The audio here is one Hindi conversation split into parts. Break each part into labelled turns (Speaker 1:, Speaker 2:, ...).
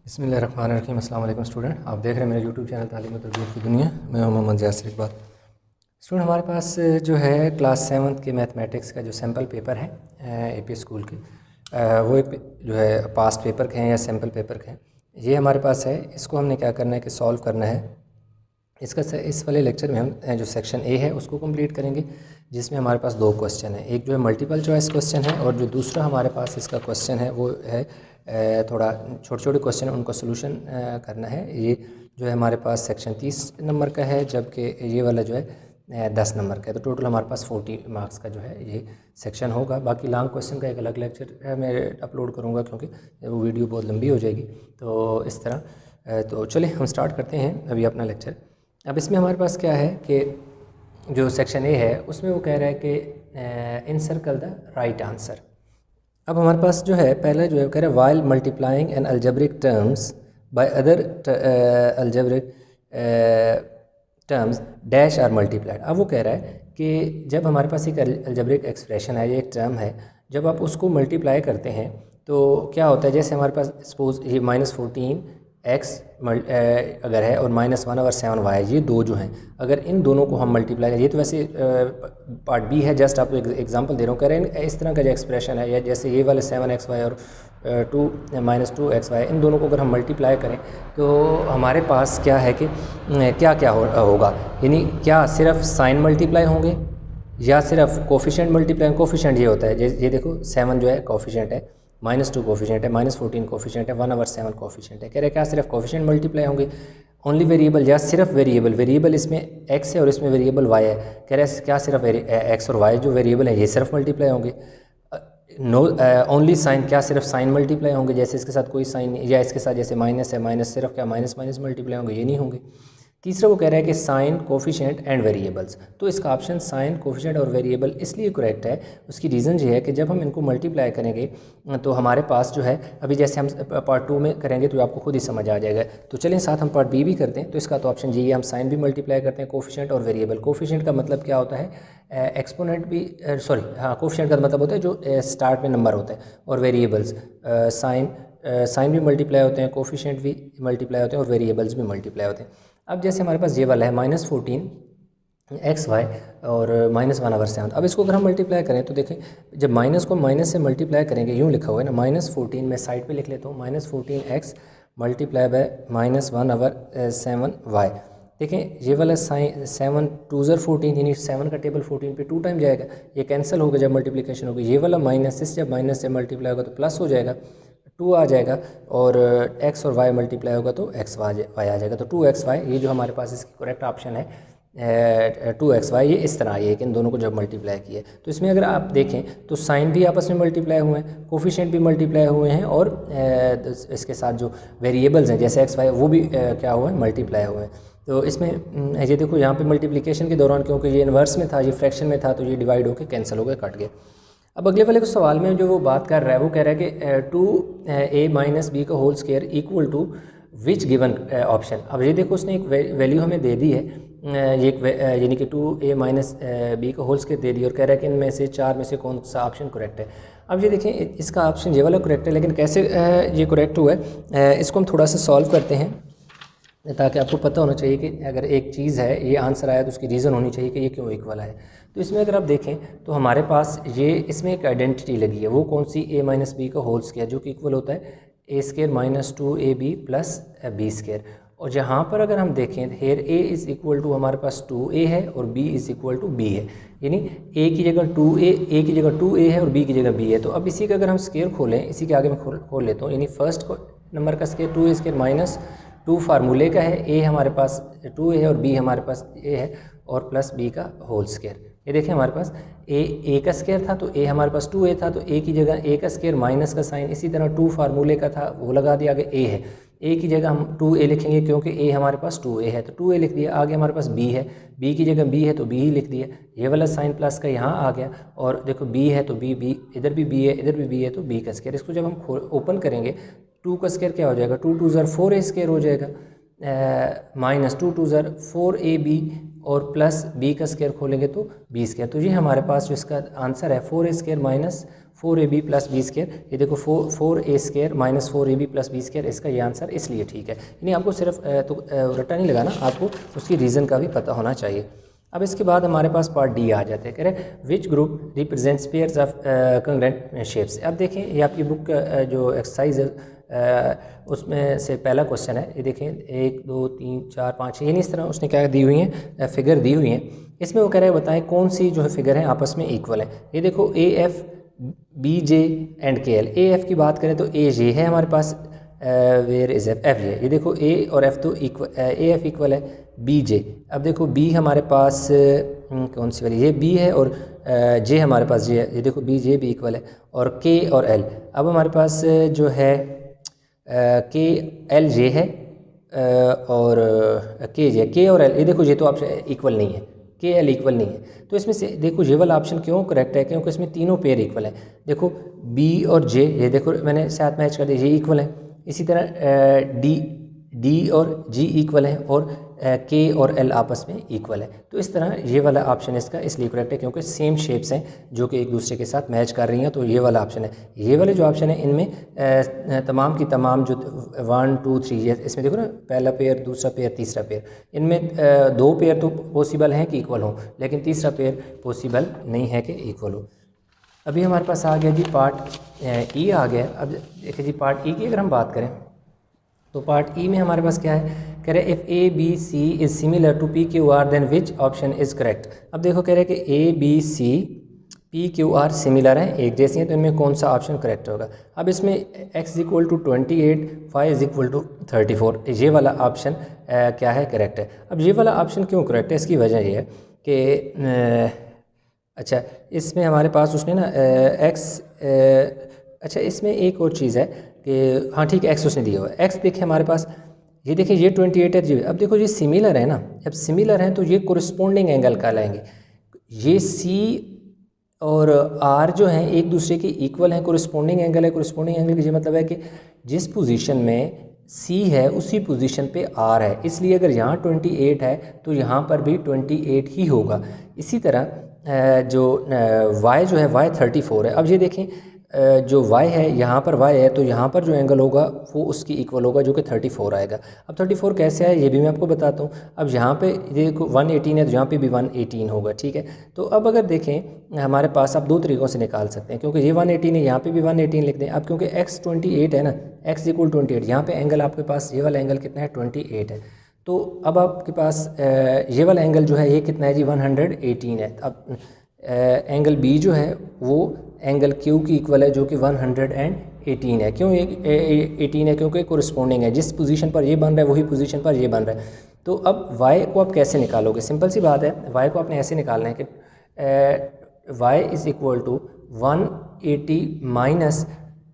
Speaker 1: बिस्मिल्लाहिर्रहमानिर्रहीम। अस्सलाम वालेकुम स्टूडेंट, आप देख रहे हैं मेरे यूट्यूब चैनल तालीम और तरबियत की दुनिया। मैं हूं मोहम्मद यासिर इकबाल। स्टूडेंट, हमारे पास जो है क्लास 7 के मैथमेटिक्स का जो सैम्पल पेपर है एपी स्कूल के, वो एक जो है पास्ट पेपर के हैं या सैम्पल पेपर के हैं। ये हमारे पास है, इसको हमने क्या करना है कि सॉल्व करना है। इस वाले लेक्चर में हम जो सेक्शन ए है उसको कंप्लीट करेंगे, जिसमें हमारे पास दो क्वेश्चन है। एक जो है मल्टीपल चॉइस क्वेश्चन है और जो दूसरा हमारे पास इसका क्वेश्चन है वो है थोड़ा छोटे छोटे क्वेश्चन है, उनको सोल्यूशन करना है। ये जो है हमारे पास सेक्शन 30 नंबर का है, जबकि ये वाला जो है 10 नंबर का है। तो टोटल हमारे पास 40 मार्क्स का जो है ये सेक्शन होगा। बाकी लॉन्ग क्वेश्चन का एक अलग लेक्चर मैं अपलोड करूँगा, क्योंकि वो वीडियो बहुत लंबी हो जाएगी। तो इस तरह तो चलिए हम स्टार्ट करते हैं अभी अपना लेक्चर। अब इसमें हमारे पास क्या है कि जो सेक्शन ए है उसमें वो कह रहा है कि इनसर्कल द राइट आंसर। अब हमारे पास जो है पहले जो है कह रहा है while multiplying an algebraic terms by other algebraic terms dash are multiplied. अब वो कह रहा है कि जब हमारे पास एक अलजेब्रिक एक्सप्रेशन है, ये एक टर्म है, जब आप उसको मल्टीप्लाई करते हैं तो क्या होता है, जैसे हमारे पास सपोज ये -14x अगर है और -1 और 7y, ये दो जो हैं, अगर इन दोनों को हम मल्टीप्लाई करें, ये तो वैसे पार्ट बी है, जस्ट आपको एग्जांपल दे रहा हूँ। कह रहे हैं इस तरह का जो एक्सप्रेशन है, या जैसे ये वाले 7xy और -2xy, इन दोनों को अगर हम मल्टीप्लाई करें तो हमारे पास क्या है कि क्या क्या होगा, यानी क्या सिर्फ साइन मल्टीप्लाई होंगे या सिर्फ कोफिशेंट मल्टीप्लाई। कोफिशेंट ये होता है, ये देखो 7 जो है कोफिशेंट है, -2 कोफिशेंट है, -14 कोफिशेंट है, 1/7 कोफिशेंट है। कह रहे हैं क्या सिर्फ कोफिशेंट मल्टीप्लाई होंगे, ओनली वेरिएबल, या सिर्फ वेरिएबल इसमें x है और इसमें वेरिएबल y है। कह रहे हैं क्या सिर्फ x और y जो वेरिएबल है ये सिर्फ मल्टीप्लाई होंगे। नो ओनली साइन, क्या सिर्फ साइन मल्टीप्लाई होंगे, जैसे इसके साथ कोई साइन, या इसके साथ जैसे माइनस है, माइनस सिर्फ क्या माइनस माइनस मल्टीप्लाई होंगे, ये नहीं होंगे। तीसरा वो कह रहा है कि साइन, कोफिशेंट एंड वेरिएबल्स। तो इसका ऑप्शन साइन, कोफिशेंट और वेरिएबल इसलिए करेक्ट है, उसकी रीज़न ये है कि जब हम इनको मल्टीप्लाई करेंगे तो हमारे पास जो है, अभी जैसे हम पार्ट 2 में करेंगे तो आपको खुद ही समझ आ जाएगा। तो चलें साथ हम पार्ट बी भी करते हैं। तो इसका तो ऑप्शन जी है, हम साइन भी मल्टीप्लाई करते हैं, कोफिशेंट और वेरिएबल। कोफिशेंट का मतलब क्या होता है, एक्सपोनेंट भी, सॉरी हाँ, कोफिशेंट का मतलब होता है जो स्टार्ट में नंबर होता है, और वेरिएबल्स साइन भी मल्टीप्लाई होते हैं, कोफिशेंट भी मल्टीप्लाई होते हैं और वेरिएबल्स भी मल्टीप्लाई होते हैं। अब जैसे हमारे पास ये वाला है -14xy और -1/7। अब इसको अगर हम मल्टीप्लाई करें तो देखें, जब माइनस को माइनस से मल्टीप्लाई करेंगे, यूँ लिखा हुआ है ना, -14, मैं साइड पे लिख लेता हूँ, -14x मल्टीप्लाई बाय -1/7y। देखें ये वाला साइन 7 2 14, यानी 7 का टेबल 14 पे 2 टाइम जाएगा, ये कैंसिल होगा जब मल्टीप्लिकेशन होगी। ये वाला माइनस से, जब माइनस से मल्टीप्लाई होगा तो प्लस हो जाएगा, 2 आ जाएगा, और x और y मल्टीप्लाई होगा तो x y आ जाएगा। तो 2xy, ये जो हमारे पास इसकी करेक्ट ऑप्शन है 2xy, ये इस तरह आई है कि इन दोनों को जब मल्टीप्लाई किया। तो इसमें अगर आप देखें तो साइन भी आपस में मल्टीप्लाई हुए हैं, कोफिशेंट भी मल्टीप्लाई हुए हैं, और इसके साथ जो वेरिएबल्स हैं जैसे x y वो भी क्या हुए हैं, मल्टीप्लाई हुए हैं। तो इसमें ये देखो यहाँ पे मल्टीप्लिकेशन के दौरान, क्योंकि ये इन्वर्स में था, ये फ्रैक्शन में था, तो ये डिवाइड होकर कैंसिल हो गए, कट गए। अब अगले वाले को सवाल में जो वो बात कर रहा है, वो कह रहा है कि 2a - b का whole square equal to which given option. अब ये देखो उसने एक वैल्यू हमें दे दी है, ये एक यानी कि 2a - b का होल स्क्वायर दे दी, और कह रहा है कि इनमें से 4 में से कौन सा ऑप्शन करेक्ट है। अब ये देखें इसका ऑप्शन ये वाला करेक्ट है, लेकिन कैसे ये करेक्ट हुआ है, इसको हम थोड़ा सा सॉल्व करते हैं, ताकि आपको पता होना चाहिए कि अगर एक चीज़ है ये आंसर आया तो उसकी रीज़न होनी चाहिए कि ये क्यों इक्वल है। तो इसमें अगर आप देखें तो हमारे पास ये इसमें एक आइडेंटिटी लगी है, वो कौन सी, a - b का होल स्क्वायर, जो कि इक्वल होता है a² - 2ab + b²। और जहाँ पर अगर हम देखें, here a is equal to हमारे पास 2a है और b is equal to b है, यानी a की जगह 2a की जगह 2a है और b की जगह b है। तो अब इसी का अगर हम स्क्वायर खोलें, इसी के आगे मैं खोल लेता हूँ, यानी फर्स्ट नंबर का स्क्वायर 2a² - 2 फार्मूले का है, a हमारे पास 2a है और b हमारे पास a है, और प्लस b का होल स्क्वायर। ये देखें हमारे पास a का स्क्वायर था तो a हमारे पास 2a था, तो a की जगह a का स्क्वायर माइनस का साइन, इसी तरह 2 फार्मूले का था वो लगा दिया, आगे a है, a की जगह हम 2a लिखेंगे क्योंकि a हमारे पास 2a है, तो 2a लिख दिया। आगे हमारे पास b है, b की जगह b है तो b ही लिख दिया, ये वाला साइन प्लस का यहाँ आ गया, और देखो b है तो b इधर भी b है, इधर भी b है, तो b का स्क्वायर। इसको जब हम ओपन करेंगे, 2 का स्क्वायर क्या हो जाएगा, 2 * 2 = 4a² हो जाएगा, -2 * 2 = 4ab, और प्लस बी का स्क्वायर खोलेंगे तो बी स्क्वायर। तो ये हमारे पास जो इसका आंसर है 4a² minus 4ab plus B square, ये देखो 4a² minus 4ab plus B square, इसका ये आंसर इसलिए ठीक है। यानी आपको सिर्फ रट्टा नहीं लगाना, आपको उसकी रीज़न का भी पता होना चाहिए। अब इसके बाद हमारे पास पार्ट डी आ जाते हैं, कह रहे which group represents pairs of congruent shapes. अब देखें ये आपकी बुक जो एक्सरसाइज है उसमें से पहला क्वेश्चन है, ये देखें 1 2 3 4 5 यानी इस तरह उसने क्या दी हुई हैं, फिगर दी हुई हैं। इसमें वो कह रहे हैं बताएं कौन सी जो है फिगर है आपस में इक्वल है। ये देखो A F B J and K L. A F की बात करें तो ए जे है हमारे पास, वेयर इज एफ, एफ ये देखो ए और एफ तो इक्वल, ए एफ इक्वल है बी जे। अब देखो बी हमारे पास कौन सी वाली, ये बी है और जे हमारे पास जे है, ये देखो बी जे भी इक्वल है, और के और एल। अब हमारे पास जो है के एल जे है और के जे, के और एल, ये देखो ये तो ऑप्शन इक्वल नहीं है, के एल इक्वल नहीं है। तो इसमें से देखो ये वाला ऑप्शन क्यों करेक्ट है, क्योंकि इसमें तीनों पेयर इक्वल है। देखो बी और जे, ये देखो मैंने साथ मैच कर दिया, ये इक्वल है। इसी तरह डी और जी इक्वल है, और के और एल आपस में इक्वल है। तो इस तरह ये वाला ऑप्शन इसका इसलिए करेक्ट है क्योंकि सेम शेप्स हैं जो कि एक दूसरे के साथ मैच कर रही हैं। तो ये वाला ऑप्शन है। ये वाले जो ऑप्शन है इनमें तमाम की तमाम जो 1 2 3 ये इसमें देखो ना, पहला पेयर, दूसरा पेयर, तीसरा पेयर, इनमें 2 पेयर तो पॉसिबल हैं कि इक्वल हो, लेकिन तीसरा पेयर पॉसिबल नहीं है कि इक्वल हो। अभी हमारे पास आ गया जी पार्ट ई आ गया। अब देखिए जी पार्ट ई की अगर हम बात करें तो पार्ट ई में हमारे पास क्या है, कह रहे if A B C is similar to P Q R then which option is correct. अब देखो कह रहे हैं कि A B C P Q R similar हैं, एक जैसी हैं, तो इनमें कौन सा ऑप्शन करेक्ट होगा। अब इसमें x equal to 28, y is equal to 34, ये वाला ऑप्शन क्या है, करेक्ट है। अब ये वाला ऑप्शन क्यों करेक्ट है, इसकी वजह ये है कि अच्छा इसमें हमारे पास उसने ना अच्छा इसमें एक और चीज़ है कि हाँ ठीक है, एक्स उसने दिया हुआ है। एक्स देखिए हमारे पास, ये देखिए ये 28 है जी। अब देखो ये सिमिलर है ना, जब सिमिलर हैं तो ये कोरिस्पोंडिंग एंगल कहलाएंगे। ये सी और आर जो हैं एक दूसरे के इक्वल हैं, कोरिस्पोंडिंग एंगल है। कोरिस्पोंडिंग एंगल का ये मतलब है कि जिस पोजीशन में सी है उसी पोजीशन पे आर है, इसलिए अगर यहाँ 28 है तो यहाँ पर भी 28 ही होगा। इसी तरह जो y जो है y 34 है। अब ये देखें जो y है यहाँ पर y है तो यहाँ पर जो एंगल होगा वो उसकी इक्वल होगा जो कि 34 आएगा। अब 34 कैसे है ये भी मैं आपको बताता हूँ। अब यहाँ पे देखो 118 है तो यहाँ पे भी 118 होगा, ठीक है। तो अब अगर देखें हमारे पास आप 2 तरीक़ों से निकाल सकते हैं, क्योंकि ये 118 है, यहाँ पे भी 118 लिख दें। अब क्योंकि x 28 है ना, x इक्वल 28, यहाँ पे एंगल आपके पास ये वाला एंगल कितना है, 28 है। तो अब आपके पास ये वाला एंगल जो है ये कितना है जी, 118 है। अब एंगल बी जो है वो एंगल क्यू की इक्वल है जो कि 118 है। क्यों ये 18 है, क्योंकि कोरिस्पोंडिंग है, जिस पोजीशन पर ये बन रहा है वही पोजीशन पर ये बन रहा है। तो अब y को आप कैसे निकालोगे, सिंपल सी बात है, y को आपने ऐसे निकालना है कि y is equal to 180 minus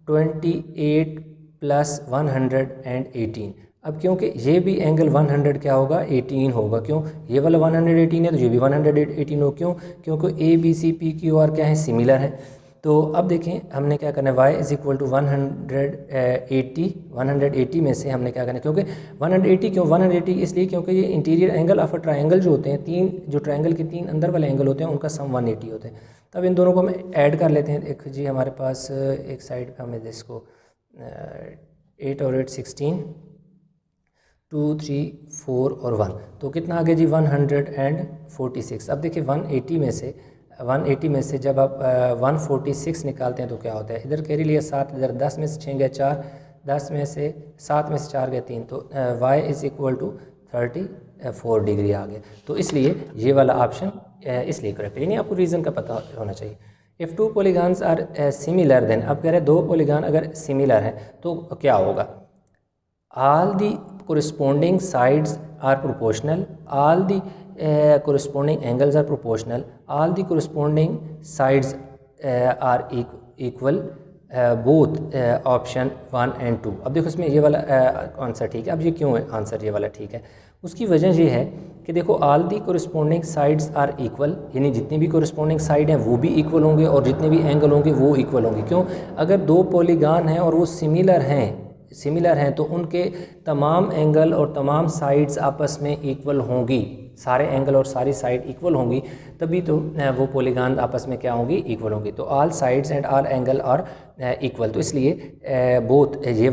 Speaker 1: 28 plus 118। अब क्योंकि ये भी एंगल 100 क्या होगा, 18 होगा। क्यों, ये वाला 118 है तो ये भी 118 हो। क्यों, क्योंकि A B C P Q R क्या है, सिमिलर है। तो अब देखें हमने क्या करना है, y इज़ इक्वल टू 180 में से हमने क्या करना है, क्योंकि 180 क्यों, 180 इसलिए क्योंकि ये interior angle of a triangle जो होते हैं, तीन जो ट्रायंगल के 3 अंदर वाले एंगल होते हैं उनका सम 180 होते हैं। तब इन दोनों को हम ऐड कर लेते हैं। एक जी हमारे पास एक साइड पर हमें इसको 8 और 8 16, 2 3 4 और 1, तो कितना आ गया जी 146। अब देखिए 180 में से जब आप 146 निकालते हैं तो क्या होता है, इधर कैरी लिया 7, इधर 10 में से 6 गया 4, 10 में से 7 में से 4 गया 3, तो y is equal to 34 degree आ गया। तो इसलिए ये वाला ऑप्शन इसलिए करेक्ट है, यानी आपको रीज़न का पता होना चाहिए। If 2 polygons are similar then, अब कह रहे हैं 2 पॉलीगॉन अगर सिमिलर है तो क्या होगा, all the corresponding sides are proportional, all the corresponding angles are proportional, all the corresponding sides are equal, both option 1 and 2। अब देखो इसमें ये वाला आंसर ठीक है। अब ये क्यों है आंसर ये वाला ठीक है, उसकी वजह ये है कि देखो all the corresponding sides are equal, यानी जितनी भी कोरिस्पोंडिंग साइड हैं वो भी इक्वल होंगे और जितने भी एंगल होंगे वो इक्वल होंगे। क्यों, अगर 2 पॉलीगॉन हैं और वो सिमिलर हैं तो उनके तमाम एंगल और तमाम साइड्स आपस में इक्वल होंगी, सारे एंगल और सारी साइड इक्वल होंगी तभी तो वो पॉलीगॉन आपस में क्या होंगी, इक्वल होंगी। तो all sides and all angle are equal, तो इसलिए बोथ ये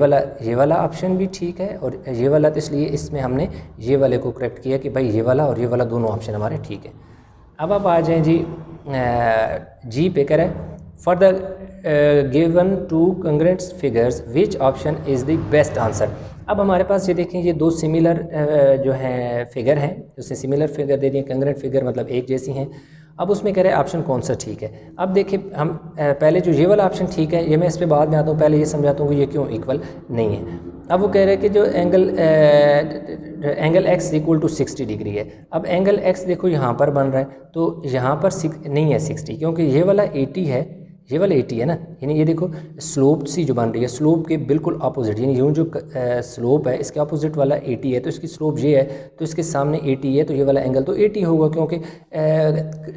Speaker 1: वाला ऑप्शन भी ठीक है और ये वाला, तो इसलिए इसमें हमने ये वाले को करेक्ट किया कि भाई ये वाला और ये वाला दोनों ऑप्शन हमारे ठीक है। अब आप आ जाएँ जी पे, करें for the given two congruent figures which option is the best answer. अब हमारे पास ये देखें, ये दो सिमिलर जो हैं फिगर हैं, उसने सिमिलर फिगर दे दिए, कंग्रेंट फिगर मतलब एक जैसी हैं। अब उसमें कह रहे हैं ऑप्शन कौन सा ठीक है। अब देखिए हम पहले जो ये वाला ऑप्शन ठीक है, ये मैं इस पर बाद में आता हूँ, पहले ये समझाता हूँ कि ये क्यों इक्वल नहीं है। अब वो कह रहे हैं कि जो angle x equal to 60 degree है। अब एंगल एक्स देखो यहाँ पर बन रहा है, तो यहाँ पर नहीं है 60, क्योंकि ये वाला 80 है, ये वाला 80 है ना, यानी ये देखो स्लोप सी जो बन रही है, स्लोप के बिल्कुल अपोजिट, यानी यूँ जो स्लोप है इसके अपोजिट वाला 80 है, तो इसकी स्लोप ये है, तो इसके सामने 80 है, तो ये वाला एंगल तो 80 होगा, क्योंकि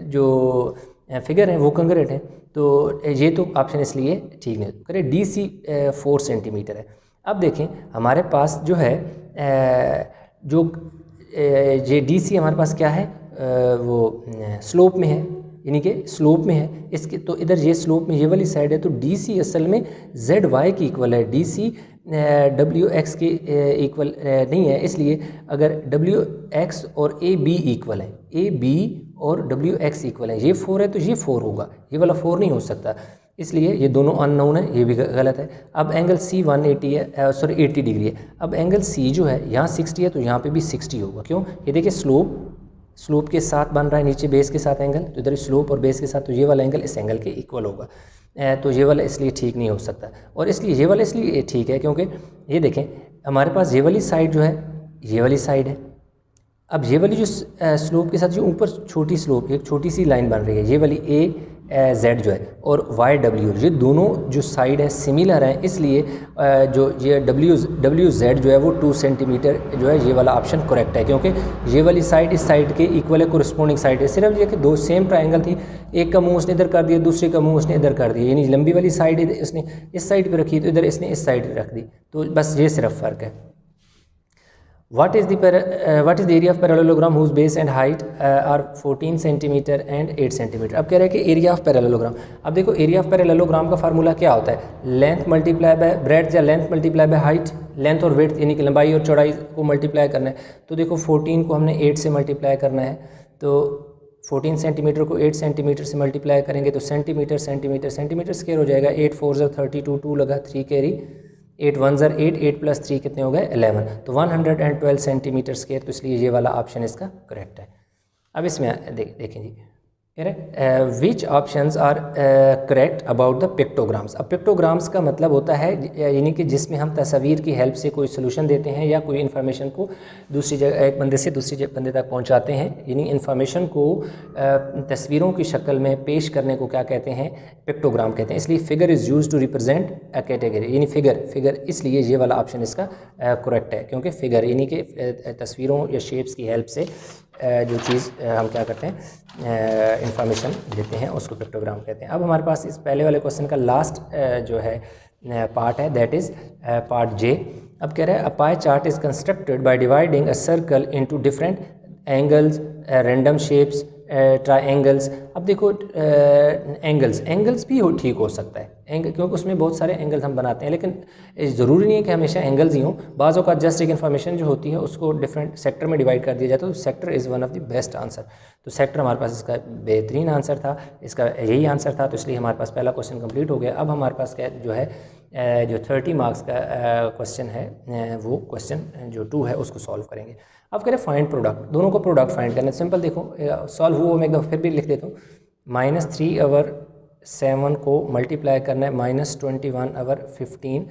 Speaker 1: जो फिगर है वो कंग्रेंट है। तो ये तो ऑप्शन इसलिए ठीक नहीं। करें डी सी 4 सेंटीमीटर है। अब देखें हमारे पास जो है जो ये डी सी हमारे पास क्या है, वो स्लोप में है, यानी कि स्लोप में है इसके, तो इधर ये स्लोप में ये वाली साइड है, तो डी सी असल में जेड वाई की इक्वल है, डी सी डब्ल्यू एक्स के इक्वल नहीं है। इसलिए अगर डब्ल्यू एक्स और ए बी इक्वल है, ए बी और डब्ल्यू एक्स इक्वल है, ये 4 है तो ये 4 होगा, ये वाला 4 नहीं हो सकता, इसलिए ये दोनों अननोन है, ये भी गलत है। अब एंगल सी 180 है, सॉरी 80 डिग्री है। अब एंगल सी जो है यहाँ 60 है, तो यहाँ पे भी 60 होगा, क्यों, ये देखिए स्लोप के साथ बन रहा है, नीचे बेस के साथ एंगल, तो इधर स्लोप और बेस के साथ, तो ये वाला एंगल इस एंगल के इक्वल होगा, तो ये वाला इसलिए ठीक नहीं हो सकता। और इसलिए ये वाला इसलिए ठीक है क्योंकि ये देखें हमारे पास ये वाली साइड जो है, ये वाली साइड है। अब ये वाली जो स्लोप के साथ जो ऊपर छोटी स्लोप, एक छोटी सी लाइन बन रही है, ये वाली ए जेड जो है और वाई डब्ल्यू, ये दोनों जो साइड है सिमिलर हैं, इसलिए जो ये डब्ल्यू जेड जो है वो 2 सेंटीमीटर जो है, ये वाला ऑप्शन करेक्ट है, क्योंकि ये वाली साइड इस साइड के इक्वल है, कोरिस्पोंडिंग साइड है। सिर्फ ये कि दो सेम ट्रायंगल थी, एक का मुंह उसने इधर कर दिया, दूसरे का मुंह उसने इधर कर दिया, यानी लंबी वाली साइड इसने इस साइड पर रखी, तो इधर इसने इस साइड रख दी, तो बस ये सिर्फ फ़र्क है। What is the area of parallelogram whose base and height are 14 centimetre and 8 centimetre. अब कह रहे हैं कि एरिया ऑफ पैरेललोग्राम। अब देखो एरिया ऑफ पैरेललोग्राम का फार्मूला क्या होता है, लेंथ मल्टीप्लाई बाय ब्रेड्थ या length multiply by height, length और विड्थ यानी कि लंबाई और चौड़ाई को मल्टीप्लाई करना है। तो देखो 14 को हमने 8 से मल्टीप्लाई करना है, तो 14 सेंटीमीटर को 8 सेंटीमीटर से मल्टीप्लाई करेंगे तो सेंटीमीटर स्क्वायर हो जाएगा। 8 4 ज़र 32, 2 लगा 3 कैरी, 8 1 ज़र 8, 8 + 3 कितने हो गए 11, तो 112 सेंटीमीटर स्क्वायर, तो इसलिए ये वाला ऑप्शन इसका करेक्ट है। अब इसमें देखें जी, कह रहे which options are correct about the pictograms. अब पिक्टोग्राम्स का मतलब होता है यानी कि जिसमें हम तस्वीर की हेल्प से कोई सोल्यूशन देते हैं या कोई इन्फॉर्मेशन को दूसरी जगह, एक बंदे से दूसरी बंदे तक पहुंचाते हैं, यानी इन्फॉर्मेशन को तस्वीरों की शक्ल में पेश करने को क्या कहते हैं, पिक्टोग्राम कहते हैं। इसलिए figure is use to represent a category, यानी फिगर इसलिए ये वाला ऑप्शन इसका करेक्ट है, क्योंकि फिगर यानी कि तस्वीरों या शेप्स की हेल्प से जो चीज़ हम क्या करते हैं इंफॉर्मेशन देते हैं उसको पिक्टोग्राम कहते हैं। अब हमारे पास इस पहले वाले क्वेश्चन का लास्ट जो है पार्ट है, दैट इज़ पार्ट जे। अब कह रहे हैं a pie chart is constructed by dividing a circle into different angles, random shapes, triangles. अब देखो एंगल्स भी ठीक हो सकता है, क्योंकि उसमें बहुत सारे एंगल्स हम बनाते हैं, लेकिन ज़रूरी नहीं है कि हमेशा एंगल्स ही हों। बाज़ औक़ात जस्ट एक इन्फॉर्मेशन जो होती है उसको डिफरेंट सेक्टर में डिवाइड कर दिया जाता है, तो sector is one of the best answer. तो सेक्टर हमारे पास इसका बेहतरीन आंसर था, इसका यही आंसर था, तो इसलिए हमारे पास पहला क्वेश्चन कंप्लीट हो गया। अब हमारे पास क्या जो है जो 30 मार्क्स का क्वेश्चन है वो क्वेश्चन जो 2 है उसको सॉल्व करेंगे। अब करें फाइंड प्रोडक्ट, दोनों को प्रोडक्ट फाइंड करना है। सिंपल देखो सॉल्व हुआ, मैं एक दफ़ा फिर भी लिख देता हूँ। -3/7 को मल्टीप्लाई करना है -21/15,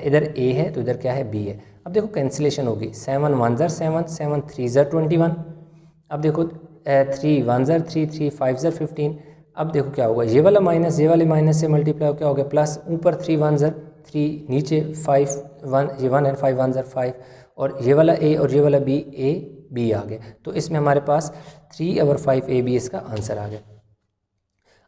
Speaker 1: इधर a है तो इधर क्या है b है। अब देखो कैंसिलेशन होगी, 7 1 ज़र 7, 7 3 ज़र 21। अब देखो 3 1 ज़र 3, 3 5 ज़र 15। अब देखो क्या होगा, ये वाला माइनस ये वाले माइनस से मल्टीप्लाई क्या हो गया प्लस, ऊपर 3 1 ज़र 3, नीचे 5 1, ये 1 है 5 1 ज़र 5, और ये वाला a और ये वाला b a b आ गया। तो इसमें हमारे पास 3/5 a b इसका आंसर आ गया।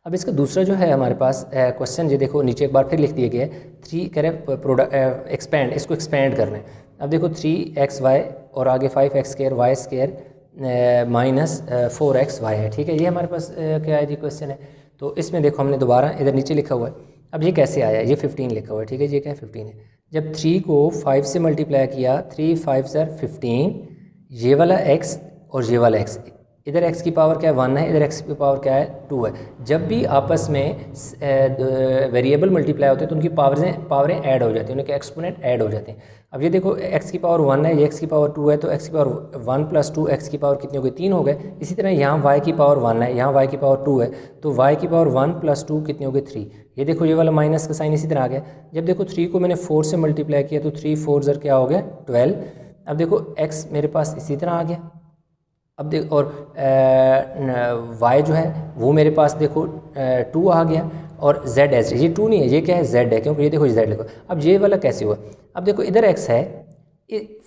Speaker 1: अब इसका दूसरा जो है हमारे पास क्वेश्चन, ये देखो नीचे एक बार फिर लिख दिया गया है 3 करें प्रोडक्ट एक्सपेंड, इसको एक्सपेंड करना है। अब देखो 3xy और आगे 5x² y² माइनस 4xy है, ठीक है। ये हमारे पास क्या है जी क्वेश्चन है। तो इसमें देखो हमने दोबारा इधर नीचे लिखा हुआ है। अब ये कैसे आया, ये 15 लिखा हुआ है, ठीक है। ये क्या है 15 है। जब 3 को 5 से मल्टीप्लाई किया, 3 5 15, ये वाला x और ये वाला x, इधर x की पावर क्या है 1 है, इधर x की पावर क्या है 2 है। जब भी आपस में वेरिएबल मल्टीप्लाई होते हैं तो उनकी पावरें ऐड हो जाती हैं, उनके एक्सपोनेंट ऐड हो जाते हैं। अब ये देखो x की पावर 1 है, ये x की पावर 2 है, तो x की पावर 1 + 2, x की पावर कितनी हो गई 3 हो गए। इसी तरह यहाँ y की पावर 1 है, यहाँ y की पावर 2 है, तो y की पावर 1 + 2 कितनी हो गई 3। ये देखो ये वाला माइनस का साइन इसी तरह आ गया। जब देखो 3 को मैंने 4 से मल्टीप्लाई किया तो 3 4 ज़र क्या हो गया 12। अब देखो x मेरे पास इसी तरह आ गया। अब देखो और y जो है वो मेरे पास देखो 2 आ गया, और z एच, ये 2 नहीं है, ये क्या है z है, क्योंकि ये देखो z लिखो। अब ये वाला कैसे हुआ, अब देखो इधर x है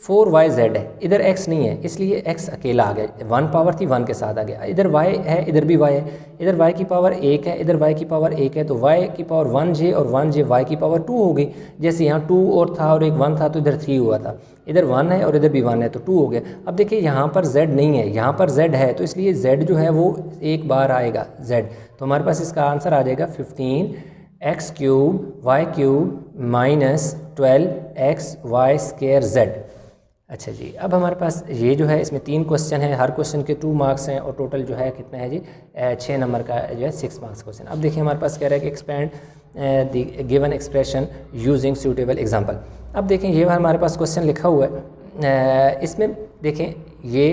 Speaker 1: 4yz है, इधर x नहीं है, इसलिए x अकेला आ गया। 1 पावर थी 1 के साथ आ गया। इधर y है, इधर भी y है, इधर y की पावर 1 है, इधर y की पावर 1 है, तो y की पावर 1j और 1j y की पावर 2 हो गई। जैसे यहाँ 2 और था और एक 1 था तो इधर 3 हुआ था, इधर 1 है और इधर भी 1 है तो 2 हो गया। अब देखिए यहाँ पर z नहीं है, यहाँ पर z है, तो इसलिए z जो है वो एक बार आएगा z। तो हमारे पास इसका आंसर आ जाएगा 15x³ y³ - 12xy² z। अच्छा जी, अब हमारे पास ये जो है इसमें 3 क्वेश्चन है, हर क्वेश्चन के 2 मार्क्स हैं, और टोटल जो है कितना है जी 6 नंबर का जो है 6 मार्क्स क्वेश्चन। अब देखिए हमारे पास कह रहा है कि expand the given expression using suitable example. अब देखें ये हमारे पास क्वेश्चन लिखा हुआ है, इसमें देखें ये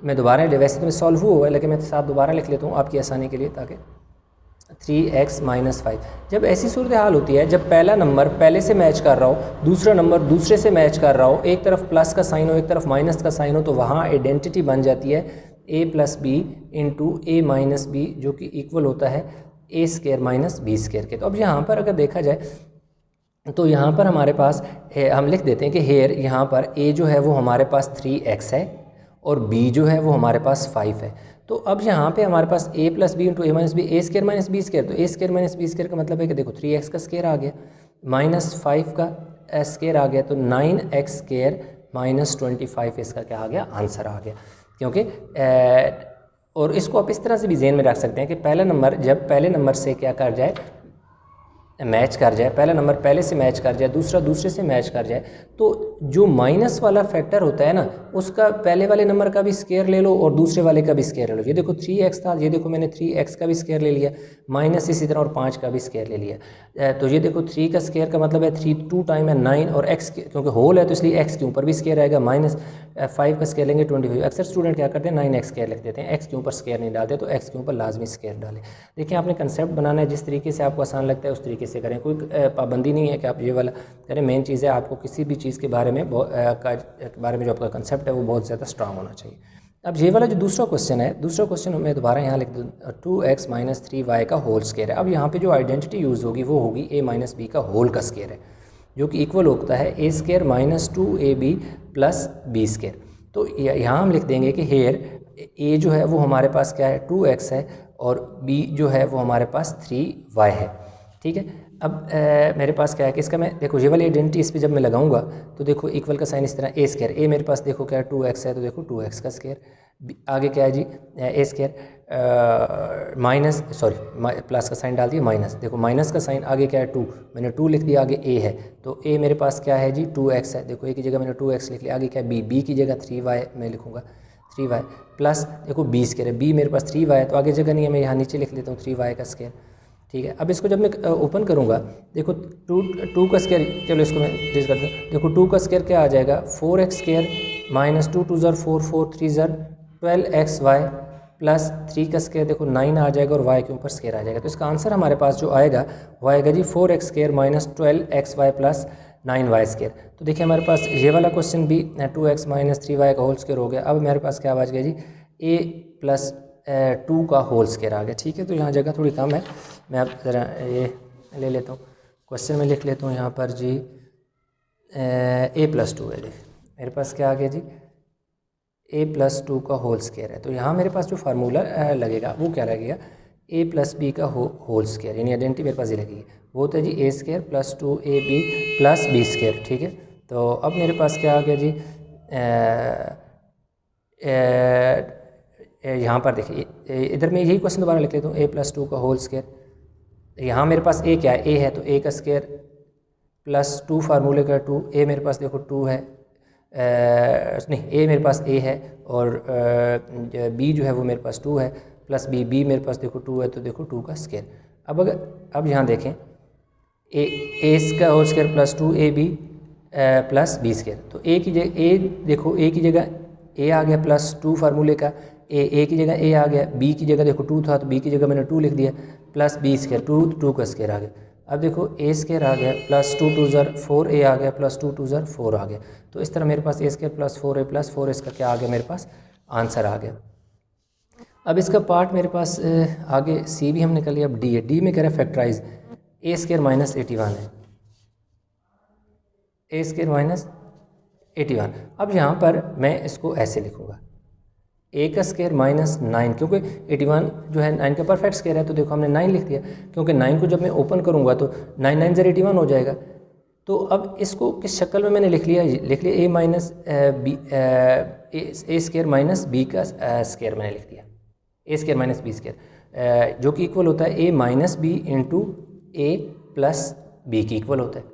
Speaker 1: मैं दोबारा, वैसे तो मैं सॉल्व हुआ है लेकिन मैं साथ दोबारा लिख लेता हूँ आपकी आसानी के लिए, ताकि 3x - 5। जब ऐसी सूरत हाल होती है जब पहला नंबर पहले से मैच कर रहा हो, दूसरा नंबर दूसरे से मैच कर रहा हो, एक तरफ प्लस का साइन हो एक तरफ माइनस का साइन हो, तो वहाँ आइडेंटिटी बन जाती है a + b × a - b, जो कि इक्वल होता है a² - b² के। तो अब यहाँ पर अगर देखा जाए तो यहाँ पर हमारे पास हम लिख देते हैं कि हेयर यहाँ पर a जो है वो हमारे पास 3x है और b जो है वो हमारे पास 5 है। तो अब यहाँ पे हमारे पास a + b × a - b, a² - b², तो a² - b² का मतलब है कि देखो 3x का स्क्वायर आ गया -5 का स्क्वायर आ गया, तो 9x² - 25 इसका क्या आ गया आंसर आ गया। क्योंकि और इसको आप इस तरह से भी ज़हन में रख सकते हैं कि पहला नंबर जब पहले नंबर से क्या कर जाए मैच कर जाए, पहला नंबर पहले से मैच कर जाए, दूसरा दूसरे से मैच कर जाए, तो जो माइनस वाला फैक्टर होता है ना, उसका पहले वाले नंबर का भी स्क्वायर ले लो और दूसरे वाले का भी स्क्वायर ले लो। ये देखो 3x था, ये देखो मैंने 3x का भी स्क्वायर ले लिया, माइनस इसी तरह और 5 का भी स्क्वायर ले लिया। तो ये देखो 3 का स्क्वायर का मतलब है 3 2 टाइम है 9, और x क्योंकि होल है तो इसलिए x के ऊपर भी स्क्वायर आएगा, -5 का स्क्वायर लेंगे 25। अक्सर स्टूडेंट क्या करते हैं 9x स्क्वायर लिख देते हैं, x के ऊपर स्क्वायर नहीं डालते, तो x के ऊपर लाजमी स्क्वायर डालें। देखिए आपने कंसेप्ट बनाना है, जिस तरीके से आपको आसान लगता है उस तरीके से करें, कोई पाबंदी नहीं है कि आप ये वाला करें। मेन चीज़ है आपको किसी भी चीज़ के बारे में जो आपका कंसेप्ट है वो बहुत ज़्यादा स्ट्रांग होना चाहिए। अब ये वाला जो दूसरा क्वेश्चन है, दूसरा क्वेश्चन मैं दोबारा यहाँ लिख दूँ 2x - 3y का होल स्क्वायर है। अब यहाँ पे जो आइडेंटिटी यूज़ होगी वो होगी a - b का होल का स्क्वायर है, जो कि इक्वल होता है a² - 2ab + b²। तो यहाँ हम लिख देंगे कि हेयर a जो है वो हमारे पास क्या है 2x है और b जो है वो हमारे पास 3y है, ठीक है। अब मेरे पास क्या है कि इसका मैं देखो ये वाली आइडेंटिटी इस पर जब मैं लगाऊंगा तो देखो इक्वल का साइन इस तरह a² मेरे पास देखो क्या है 2x है, तो देखो 2x का स्क्वायर, आगे क्या है जी a² माइनस प्लस का साइन डाल दिया माइनस, देखो माइनस का साइन आगे क्या है 2, मैंने 2 लिख दिया, आगे a है, तो a मेरे पास क्या है जी 2x है, देखो a की जगह मैंने 2x लिख लिया, आगे क्या है b की जगह 3y मैं लिखूँगा 3y प्लस देखो b² है, b मेरे पास 3y है तो आगे जगह नहीं है, मैं यहाँ नीचे लिख लेता हूँ 3y का स्क्वायर, ठीक है। अब इसको जब मैं ओपन करूँगा देखो 2 का स्क्वायर, चलो इसको मैं डिस करता हूँ, देखो 2 का स्क्वायर क्या आ जाएगा 4x² - 2 2 ज़र 4 4 3 ज़र 12xy प्लस 3 का स्क्वायर देखो 9 आ जाएगा और y के ऊपर स्क्वायर आ जाएगा। तो इसका आंसर हमारे पास जो आएगा वो आएगा जी 4x² - 12xy प्लस 9y²। तो देखिए हमारे पास ये वाला क्वेश्चन भी 2x - 3y का होल स्क्वायर हो गया। अब मेरे पास क्या बच गया जी a + 2 का होल स्क्वायर आ गया, ठीक है। तो यहाँ जगह थोड़ी कम है, मैं अब ज़रा ये ले लेता हूँ, क्वेश्चन में लिख लेता हूँ यहाँ पर जी a + 2 है जी, मेरे पास क्या आ गया जी a + 2 का होल स्क्वायर है। तो यहाँ मेरे पास जो फार्मूला लगेगा वो क्या लगेगा a + b का होल स्क्वायर, यानी आइडेंटिटी मेरे पास ये लगेगी, वो होता है जी a² + 2ab + b², ठीक है। तो अब मेरे पास क्या आ गया जी यहाँ पर देखिए इधर मैं यही क्वेश्चन दोबारा लिख लेता हूँ, a+2 का होल स्क्वायर। यहाँ मेरे पास a क्या है, a है तो a का स्क्वायर प्लस 2 फार्मूले का 2, a मेरे पास देखो 2 है, नहीं a मेरे पास a है और b जो है वो मेरे पास 2 है प्लस b मेरे पास देखो 2 है तो देखो 2 का स्क्वायर। अब यहाँ देखें a का whole square plus 2ab plus b square, तो a की जगह a देखो a की जगह a आ गया प्लस 2 फार्मूले का, a की जगह a आ गया, b की जगह देखो 2 था तो b की जगह मैंने 2 लिख दिया प्लस b स्क्वायर 2 का स्क्वायर आ गया। अब देखो a स्क्वायर आ गया प्लस 2 2 ज़र 4a आ गया प्लस 2 2 ज़र 4 आ गया। तो इस तरह मेरे पास a square plus 4a plus 4 इसका क्या आ गया, मेरे पास आंसर आ गया। अब इसका पार्ट मेरे पास आगे c भी हम निकल लिया। अब d है, d में कह रहा है फैक्टराइज a स्क्वायर माइनस 81 है, a स्क्वायर माइनस 81। अब यहाँ पर मैं इसको ऐसे लिखूँगा a का स्क्वायर माइनस 9, क्योंकि 81 जो है 9 का परफेक्ट स्क्वायर है तो देखो हमने 9 लिख दिया, क्योंकि 9 को जब मैं ओपन करूँगा तो 9 9 ज़र 81 हो जाएगा। तो अब इसको किस शक्ल में मैंने लिख लिया a minus B a square minus b का स्क्वायर मैंने लिख दिया, a square minus b square जो कि इक्वल होता है a minus B into a plus B की इक्वल होता है।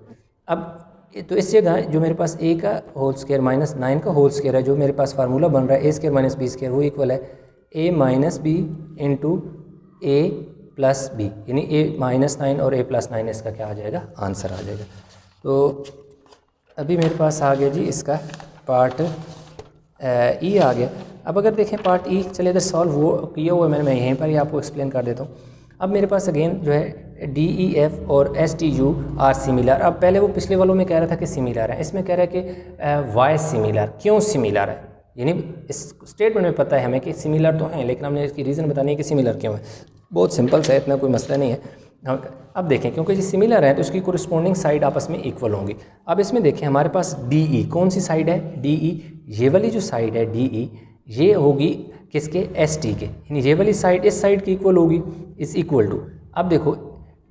Speaker 1: अब तो इस जगह जो मेरे पास a का होल स्क्वायर माइनस 9 का होल स्क्वायर है, जो मेरे पास फार्मूला बन रहा है a square minus B square, वो इक्वल है a minus B into a plus B, यानी a माइनस 9 और a प्लस 9 इसका क्या आ जाएगा, आंसर आ जाएगा। तो अभी मेरे पास आ गया जी इसका पार्ट ई आ गया। अब अगर देखें पार्ट ई, चले इधर सॉल्व वो किया हुआ है मैंने, मैं यहीं पर ही आपको एक्सप्लेन कर देता हूँ। अब मेरे पास अगेन जो है डी ई एफ और S T U R similar. अब पहले वो पिछले वालों में कह रहा था कि सिमिलर है, इसमें कह रहा है कि वाई सिमिलर। क्यों सिमिलर है, यानी इस स्टेटमेंट में पता है हमें कि सिमिलर तो हैं, लेकिन हमने इसकी रीज़न बतानी है कि सिमिलर क्यों है। बहुत सिंपल सा है, इतना कोई मसला नहीं है। अब देखें क्योंकि ये सिमिलर है तो इसकी कोरिस्पोंडिंग साइड आपस में इक्वल होंगी। अब इसमें देखें हमारे पास डी ई, कौन सी साइड है, डी ई, ये वाली जो साइड है डी ई, ये होगी किसके, एस टी के, यानी ये वाली साइड इस साइड की इक्वल होगी, इस इक्वल टू। अब देखो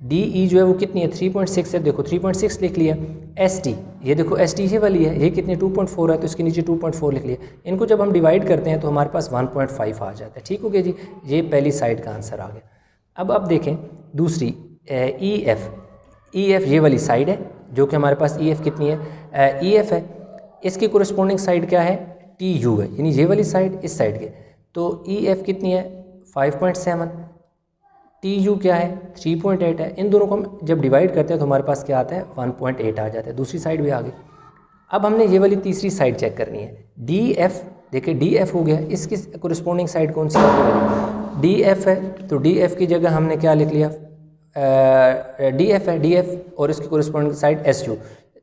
Speaker 1: डी ई जो है वो कितनी है, 3.6 है, देखो 3.6 लिख लिया। एस टी, ये देखो एस टी ये वाली है, ये कितनी 2.4 है तो इसके नीचे 2.4 लिख लिया। इनको जब हम डिवाइड करते हैं तो हमारे पास 1.5 आ जाता है। ठीक हो गया जी, ये पहली साइड का आंसर आ गया। अब देखें दूसरी ई एफ, ई एफ ये वाली साइड है जो कि हमारे पास ई एफ कितनी है, ई एफ है, इसकी कोरिस्पोंडिंग साइड क्या है, टी यू है, यानी ये वाली साइड इस साइड के। तो ई एफ कितनी है 5.7, टी यू क्या है 3.8 है। इन दोनों को हम जब डिवाइड करते हैं तो हमारे पास क्या आता है 1.8 आ जाता है। दूसरी साइड भी आ गई। अब हमने ये वाली तीसरी साइड चेक करनी है, डी एफ। देखिए डी एफ हो गया, इसकी कोरिस्पोंडिंग साइड कौन सी है, डी एफ है, तो डी एफ की जगह हमने क्या लिख लिया, डी एफ है, डी एफ और इसकी corresponding side S U,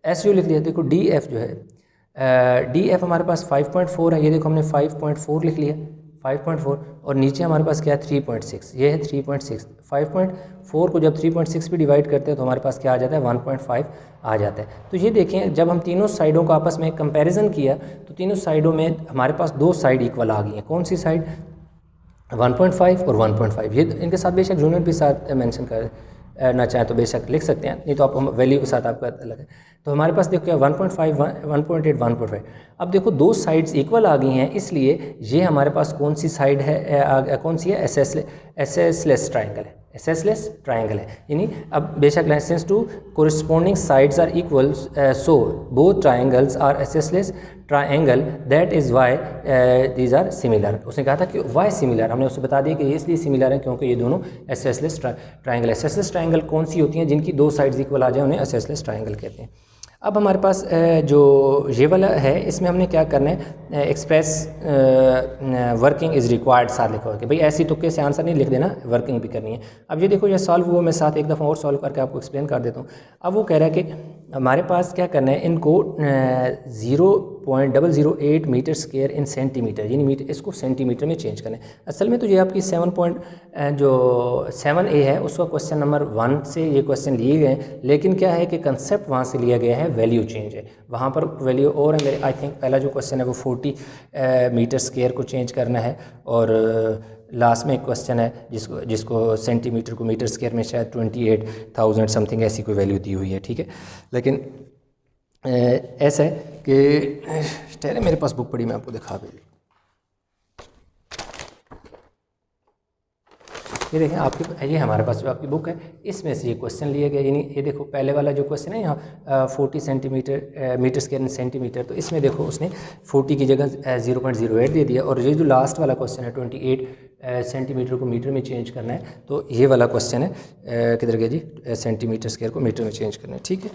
Speaker 1: S U लिख लिया। देखो डी एफ जो है, डी एफ हमारे पास 5.4 है, ये देखो हमने 5.4 लिख लिया, 5.4, और नीचे हमारे पास क्या है 3.6, ये है 3.6। 5.4 को जब 3.6 भी डिवाइड करते हैं तो हमारे पास क्या आ जाता है 1.5 आ जाता है। तो ये देखें जब हम तीनों साइडों का आपस में कंपैरिजन किया तो तीनों साइडों में हमारे पास दो साइड इक्वल आ गई हैं। कौन सी साइड, 1.5 और 1.5। ये इनके साथ बेशक जूनियर भी साथ मेंशन करना चाहें तो बेशक लिख सकते हैं, नहीं तो आप वैल्यू के साथ आपका अलग है। तो हमारे पास देखो क्या 1.5, 1.8, 1.5। अब देखो दो साइड्स इक्वल आ गई हैं, इसलिए ये हमारे पास कौन सी साइड है, कौन सी है, एसएसलेस ट्राइंगल है, एसएसलेस ट्राइंगल है। यानी अब बेशक since two corresponding sides are equal so both triangles are isosceles triangle, that is why these are similar. उसने कहा था कि वाई सिमिलर, हमने उससे बता दिया कि ये इसलिए सिमिलर है क्योंकि ये दोनों एसएसलेस ट्राइंगल। एसएसलेस ट्राइंगल कौन सी होती हैं, जिनकी दो साइड्स इक्वल आ जाए उन्हें एसएसलेस ट्राइंगल कहते हैं। अब हमारे पास जो ये वाला है इसमें हमने क्या करना है, एक्सप्रेस वर्किंग इज़ रिक्वायर्ड साथ लिखा हुआ कि भाई ऐसी तुक्के से आंसर नहीं लिख देना, वर्किंग भी करनी है। अब ये देखो ये सॉल्व हुआ, मैं साथ एक दफ़ा और सॉल्व करके आपको एक्सप्लेन कर देता हूँ। अब वो कह रहा है कि हमारे पास क्या करना है, इनको 0.008 मीटर स्क्वायर इन सेंटीमीटर, यानी मीटर, इसको सेंटीमीटर में चेंज करना है। असल में तो ये आपकी 7.7a है, उसका क्वेश्चन नंबर 1 से ये क्वेश्चन लिए गए हैं, लेकिन क्या है कि कंसेप्ट वहाँ से लिया गया है, वैल्यू चेंज है, वहाँ पर वैल्यू और है मेरे। आई थिंक पहला जो क्वेश्चन है वो 40 मीटर स्क्वायर को चेंज करना है, और लास्ट में एक क्वेश्चन है जिसको सेंटीमीटर को मीटर स्क्वायर में शायद 28,000 समथिंग ऐसी कोई वैल्यू दी हुई है। ठीक है, लेकिन ऐसा है कि ठहरे मेरे पास बुक पड़ी, मैं आपको दिखा भी। ये देखें आपकी, ये हमारे पास जो आपकी बुक है इसमें से ये क्वेश्चन लिए गए, यानी ये देखो पहले वाला जो क्वेश्चन है यहाँ 40 centimetre metre square in centimetre, तो इसमें देखो उसने 40 की जगह 0.08 दे दिया, और ये जो लास्ट वाला क्वेश्चन है 28 सेंटीमीटर को मीटर में चेंज करना है, तो ये वाला क्वेश्चन है किधर गया जी, सेंटीमीटर स्क्वायर को मीटर में चेंज करना है। ठीक है,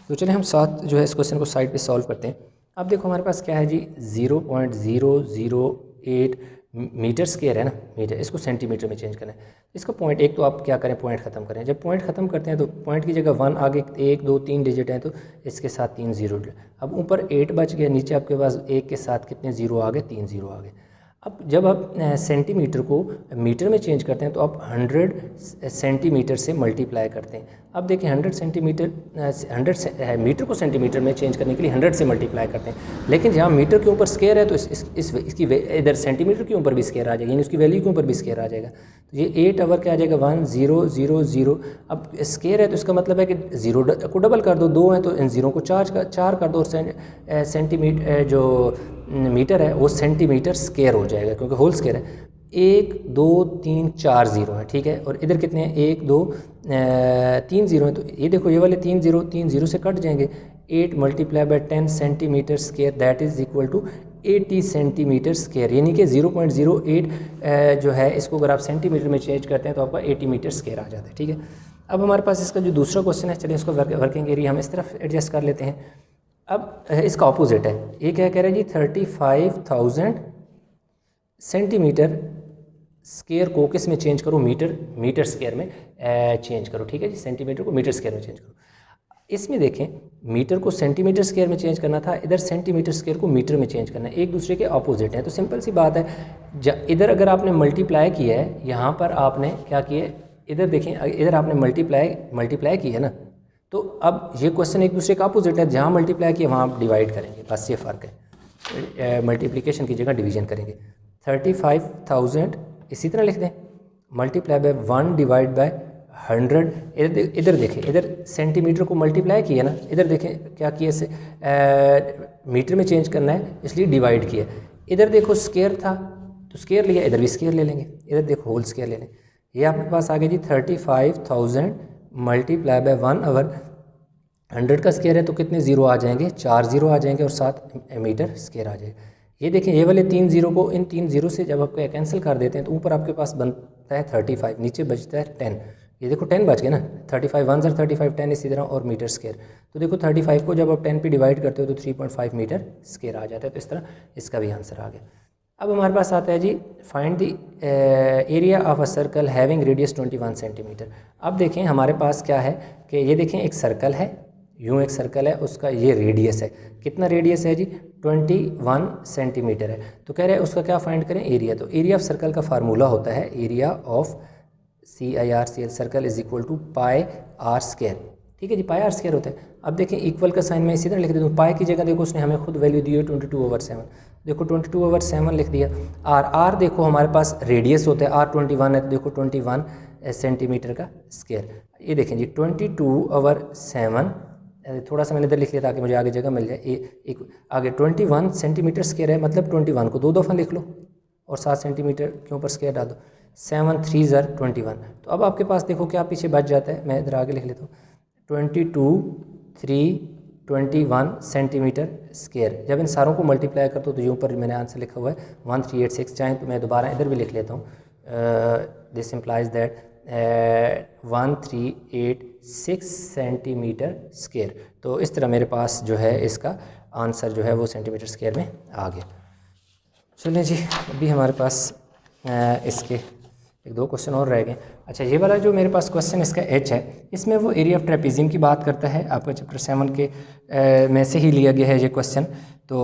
Speaker 1: तो चलिए हम साथ जो है इस क्वेश्चन को साइड पे सॉल्व करते हैं। अब देखो हमारे पास क्या है जी, 0.008 मीटर स्क्वायर है ना, मीटर, इसको सेंटीमीटर में चेंज करना है। इसका पॉइंट एक तो आप क्या करें, पॉइंट ख़त्म करें। जब पॉइंट ख़त्म करते हैं तो पॉइंट की जगह 1 आगे 1 2 3 डिजिट हैं, तो इसके साथ 3 जीरो। अब ऊपर 8 बच गया, नीचे आपके पास 1 के साथ कितने जीरो आ गए, 3 जीरो आ गए। अब जब आप सेंटीमीटर को मीटर में चेंज करते हैं तो आप 100 सेंटीमीटर से मल्टीप्लाई करते हैं। अब देखिए 100 सेंटीमीटर 100 मीटर को सेंटीमीटर में चेंज करने के लिए 100 से मल्टीप्लाई करते हैं, लेकिन जहाँ मीटर के ऊपर स्क्वायर है तो इसकी इधर सेंटीमीटर के ऊपर भी स्क्वायर आ जाएगा, यानी उसकी वैल्यू के ऊपर भी स्क्वायर आ जाएगा। तो ये 8 ओवर क्या आ जाएगा, 1000। अब स्क्वायर है तो इसका मतलब है कि 0 को डबल कर दो, 2 है तो इन 0 को 4 कर दो, और सेंटीमीटर जो मीटर है वो सेंटीमीटर स्क्वायर हो जाएगा, क्योंकि होल स्क्वायर है। 1 2 3 4 जीरो है, ठीक है, और इधर कितने हैं, 1 2 3 जीरो है, तो ये देखो ये वाले 3 जीरो से कट जाएंगे। 8 multiply by 10 centimetre square that is equal to 80 centimetre square, यानी कि 0.08 जो है इसको अगर आप सेंटीमीटर में चेंज करते हैं तो आपका 80 मीटर स्क्वायर आ जाता है। ठीक है, अब हमारे पास इसका जो दूसरा क्वेश्चन है, चलिए इसको वर्किंग एरिया हम इस तरफ एडजस्ट कर लेते हैं। अब इसका ऑपोजिट है, ये क्या कह रहा है जी, 35,000 सेंटीमीटर स्क्वायर को किस में चेंज करो, मीटर स्क्वायर में चेंज करो। ठीक है जी, सेंटीमीटर को मीटर स्क्वायर में चेंज करो। इसमें देखें मीटर को सेंटीमीटर स्क्वायर में चेंज करना था, इधर सेंटीमीटर स्क्वायर को मीटर में चेंज करना है, एक दूसरे के ऑपोजिट हैं। तो सिंपल सी बात है, इधर अगर आपने मल्टीप्लाई किया है, यहाँ पर आपने क्या किया, इधर देखें इधर आपने मल्टीप्लाई की है ना, तो अब ये क्वेश्चन एक दूसरे का अपोजिट है, जहाँ मल्टीप्लाई किया वहाँ आप डिवाइड करेंगे, बस ये फ़र्क है। मल्टीप्लिकेशन की जगह डिवीजन करेंगे। 35,000 इसी तरह लिख दें, मल्टीप्लाई बाय 1 डिवाइड बाय 100। इधर देखें, इधर सेंटीमीटर को मल्टीप्लाई किया ना, इधर देखें क्या किया, इसे मीटर में चेंज करना है इसलिए डिवाइड किया। इधर देखो स्क्वायर था तो स्क्वायर लिया, इधर भी स्क्वायर ले लेंगे, इधर देखो होल स्क्वायर ले लें। ये आपके पास आ गया जी 35,000 मल्टीप्लाई बाय 1 ओवर 100 का स्क्वायर है, तो कितने जीरो आ जाएंगे, 4 जीरो आ जाएंगे, और 7 मीटर स्क्वायर आ जाएगा। ये देखें ये वाले 3 जीरो को इन 3 जीरो से जब आप कैंसिल कर देते हैं तो ऊपर आपके पास बनता है 35, नीचे बचता है 10। ये देखो 10 बच गए ना, 35 1 35 10 इसी तरह, और मीटर स्क्वायर। तो देखो 35 को जब आप 10 पे डिवाइड करते हो तो 3.5 मीटर स्क्वायर आ जाता है। तो इस तरह इसका भी आंसर आ गया। अब हमारे पास आता है जी, find the area of a circle having radius 21 centimetre. अब देखें हमारे पास क्या है कि ये देखें एक सर्कल है, यूँ एक सर्कल है, उसका ये रेडियस है, कितना रेडियस है जी, 21 सेंटीमीटर है। तो कह रहे हैं उसका क्या फाइंड करें, एरिया। तो एरिया ऑफ सर्कल का फार्मूला होता है area of CIRCL circle is equal to pi r square. ठीक है जी, पाई आर स्क्वायर होता है। अब देखें इक्वल का साइन मैं इसी तरह लिख देता हूँ, पाई की जगह देखो उसने हमें खुद वैल्यू दी है 22/7, देखो 22/7 लिख दिया। आर देखो हमारे पास रेडियस होता है, R 21 है, तो देखो 21 सेंटीमीटर का स्क्वायर। ये देखें जी 22/7, थोड़ा सा मैंने इधर लिख लिया ताकि मुझे आगे जगह मिल जाए। एक आगे 21 सेंटीमीटर स्क्वायर है, मतलब 21 को 2 दफ़ा लिख लो और 7 सेंटीमीटर के ऊपर स्क्वायर डाल दो, 7 3 21। तो अब आपके पास देखो क्या पीछे बच जाता है, मैं इधर आगे लिख लेता हूँ 22 3 21 सेंटीमीटर स्क्वायर। जब इन सारों को मल्टीप्लाई करता हूँ तो ये ऊपर मैंने आंसर लिखा हुआ है 1386। चाहे तो मैं दोबारा इधर भी लिख लेता हूँ, this implies that 1386 centimetre square. तो इस तरह मेरे पास जो है इसका आंसर जो है वो सेंटीमीटर स्क्वायर में आ गया। चलिए जी, अभी हमारे पास इसके एक दो क्वेश्चन और रह गए। अच्छा, ये वाला जो मेरे पास क्वेश्चन इसका H है, इसमें वो एरिया ऑफ ट्रेपेजियम की बात करता है, आपका चैप्टर 7 के में से ही लिया गया है ये क्वेश्चन। तो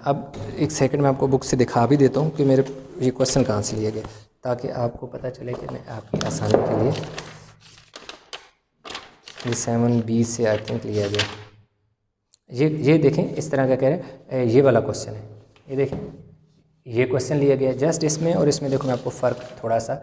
Speaker 1: अब एक सेकंड में आपको बुक से दिखा भी देता हूँ कि मेरे ये क्वेश्चन कहाँ से लिया गया, ताकि आपको पता चले कि मैं आपकी आसानी के लिए ये 7B से आई थिंक लिया गया। ये देखें इस तरह का कह रहे हैं, ये वाला क्वेश्चन है, ये देखें ये क्वेश्चन लिया गया जस्ट इसमें और इसमें। देखो मैं आपको फ़र्क थोड़ा सा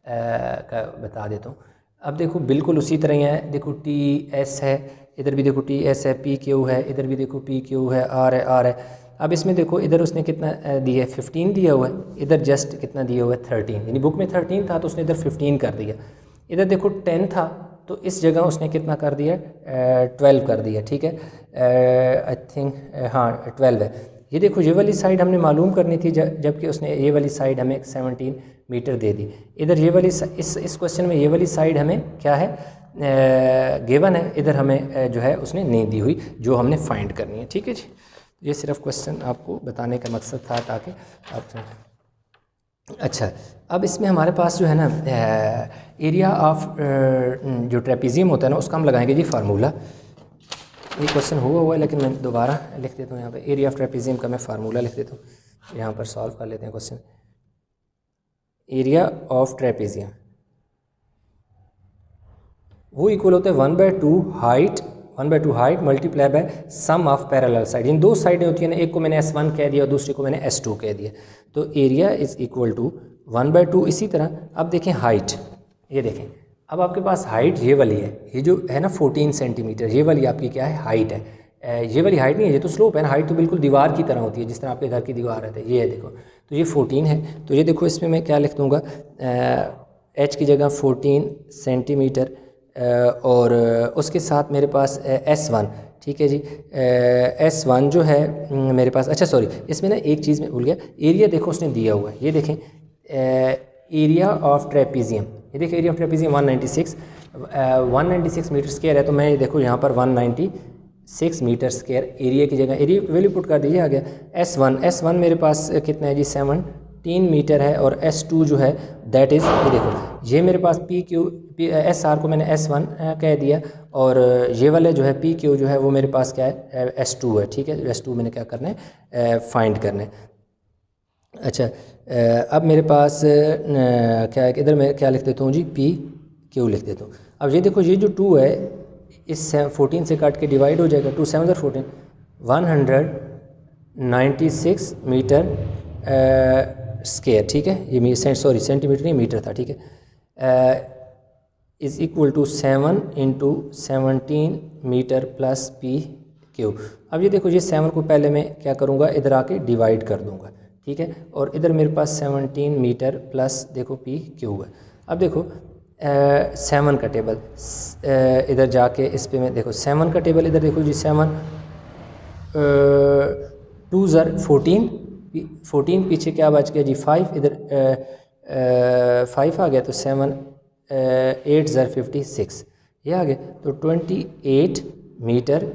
Speaker 1: बता देता हूँ। अब देखो बिल्कुल उसी तरह ही है, देखो TS है, इधर भी देखो TS है, PQ है, इधर भी देखो PQ है, R है। अब इसमें देखो इधर उसने कितना दिया है 15 दिया हुआ है, इधर जस्ट कितना दिया हुआ है 13, यानी बुक में 13 था तो उसने इधर 15 कर दिया। इधर देखो 10 था तो इस जगह उसने कितना कर दिया 12 कर दिया, ठीक है, आई थिंक हाँ 12 है। ये देखो ये वाली साइड हमने मालूम करनी थी जबकि उसने ये वाली साइड हमें 17 मीटर दे दी। इधर ये वाली इस क्वेश्चन में ये वाली साइड हमें क्या है गिवन है, इधर हमें जो है उसने नहीं दी हुई जो हमने फाइंड करनी है, ठीक है जी। ये सिर्फ क्वेश्चन आपको बताने का मकसद था ताकि आप अच्छा। अब इसमें हमारे पास जो है ना एरिया ऑफ जो ट्रेपीजियम होता है ना उसका हम लगाएंगे जी फार्मूला। ये क्वेश्चन हुआ है लेकिन मैं दोबारा लिख देता हूँ यहाँ पे, एरिया ऑफ ट्रेपीजियम का मैं फार्मूला लिख देता हूँ, यहाँ पर सॉल्व कर लेते हैं क्वेश्चन। एरिया ऑफ ट्रेपीजियम वो इक्वल होता है 1/2 height multiply by sum of parallel side. इन दो साइडें होती हैं ना, एक को मैंने S1 कह दिया और दूसरे को मैंने S2 कह दिया, तो एरिया इज इक्वल टू 1/2। इसी तरह अब देखें हाइट, ये देखें अब आपके पास हाइट ये वाली है, ये जो है ना 14 सेंटीमीटर, ये वाली आपकी क्या है हाइट है। ये वाली हाइट नहीं है, ये तो स्लोप है ना, हाइट तो बिल्कुल दीवार की तरह होती है जिस तरह आपके घर की दीवार है, ये है देखो, तो ये 14 है। तो ये देखो इसमें मैं क्या लिख दूँगा, H की जगह 14 सेंटीमीटर और उसके साथ मेरे पास S1, ठीक है जी। S1 जो है मेरे पास, अच्छा सॉरी इसमें ना एक चीज़ मैं भूल गया, एरिया देखो उसने दिया हुआ है, ये देखें एरिया ऑफ ट्रेपीजियम, ये देखिए area of trapezium 196 metre square है, तो मैं देखो यहाँ पर 196 मीटर स्क्वायर एरिया की जगह एरिया वैल्यू पुट कर दीजिए, आ गया। S1 मेरे पास कितना है जी 17 मीटर है, और S2 जो है दैट इज़, ये देखो ये मेरे पास SR को मैंने S1 कह दिया, और ये वाले जो है PQ जो है वो मेरे पास क्या है S2 है, ठीक है। S2 मैंने क्या करना है फाइंड करना है। अच्छा अब मेरे पास क्या है, इधर मैं क्या लिख देता हूँ जी PQ लिख देता हूँ। अब ये देखो ये जो 2 है इस 14 से काट के डिवाइड हो जाएगा, 2 7 14 196 मीटर स्क्वायर, ठीक है। ये सेंटीमीटर नहीं मीटर था, ठीक है। Is equal to 7 × 17 metre plus PQ। अब ये देखो ये 7 को पहले मैं क्या करूँगा इधर आके डिवाइड कर दूँगा, ठीक है, और इधर मेरे पास 17 मीटर प्लस देखो PQ है। अब देखो 7 का टेबल इधर जाके इस पे मैं देखो 7 का टेबल इधर देखो जी 7 2 ज़र 14 पीछे क्या बच गया जी 5, इधर 5 आ गया, तो 7 8 ज़र 56 ये आ गया, तो 28 metre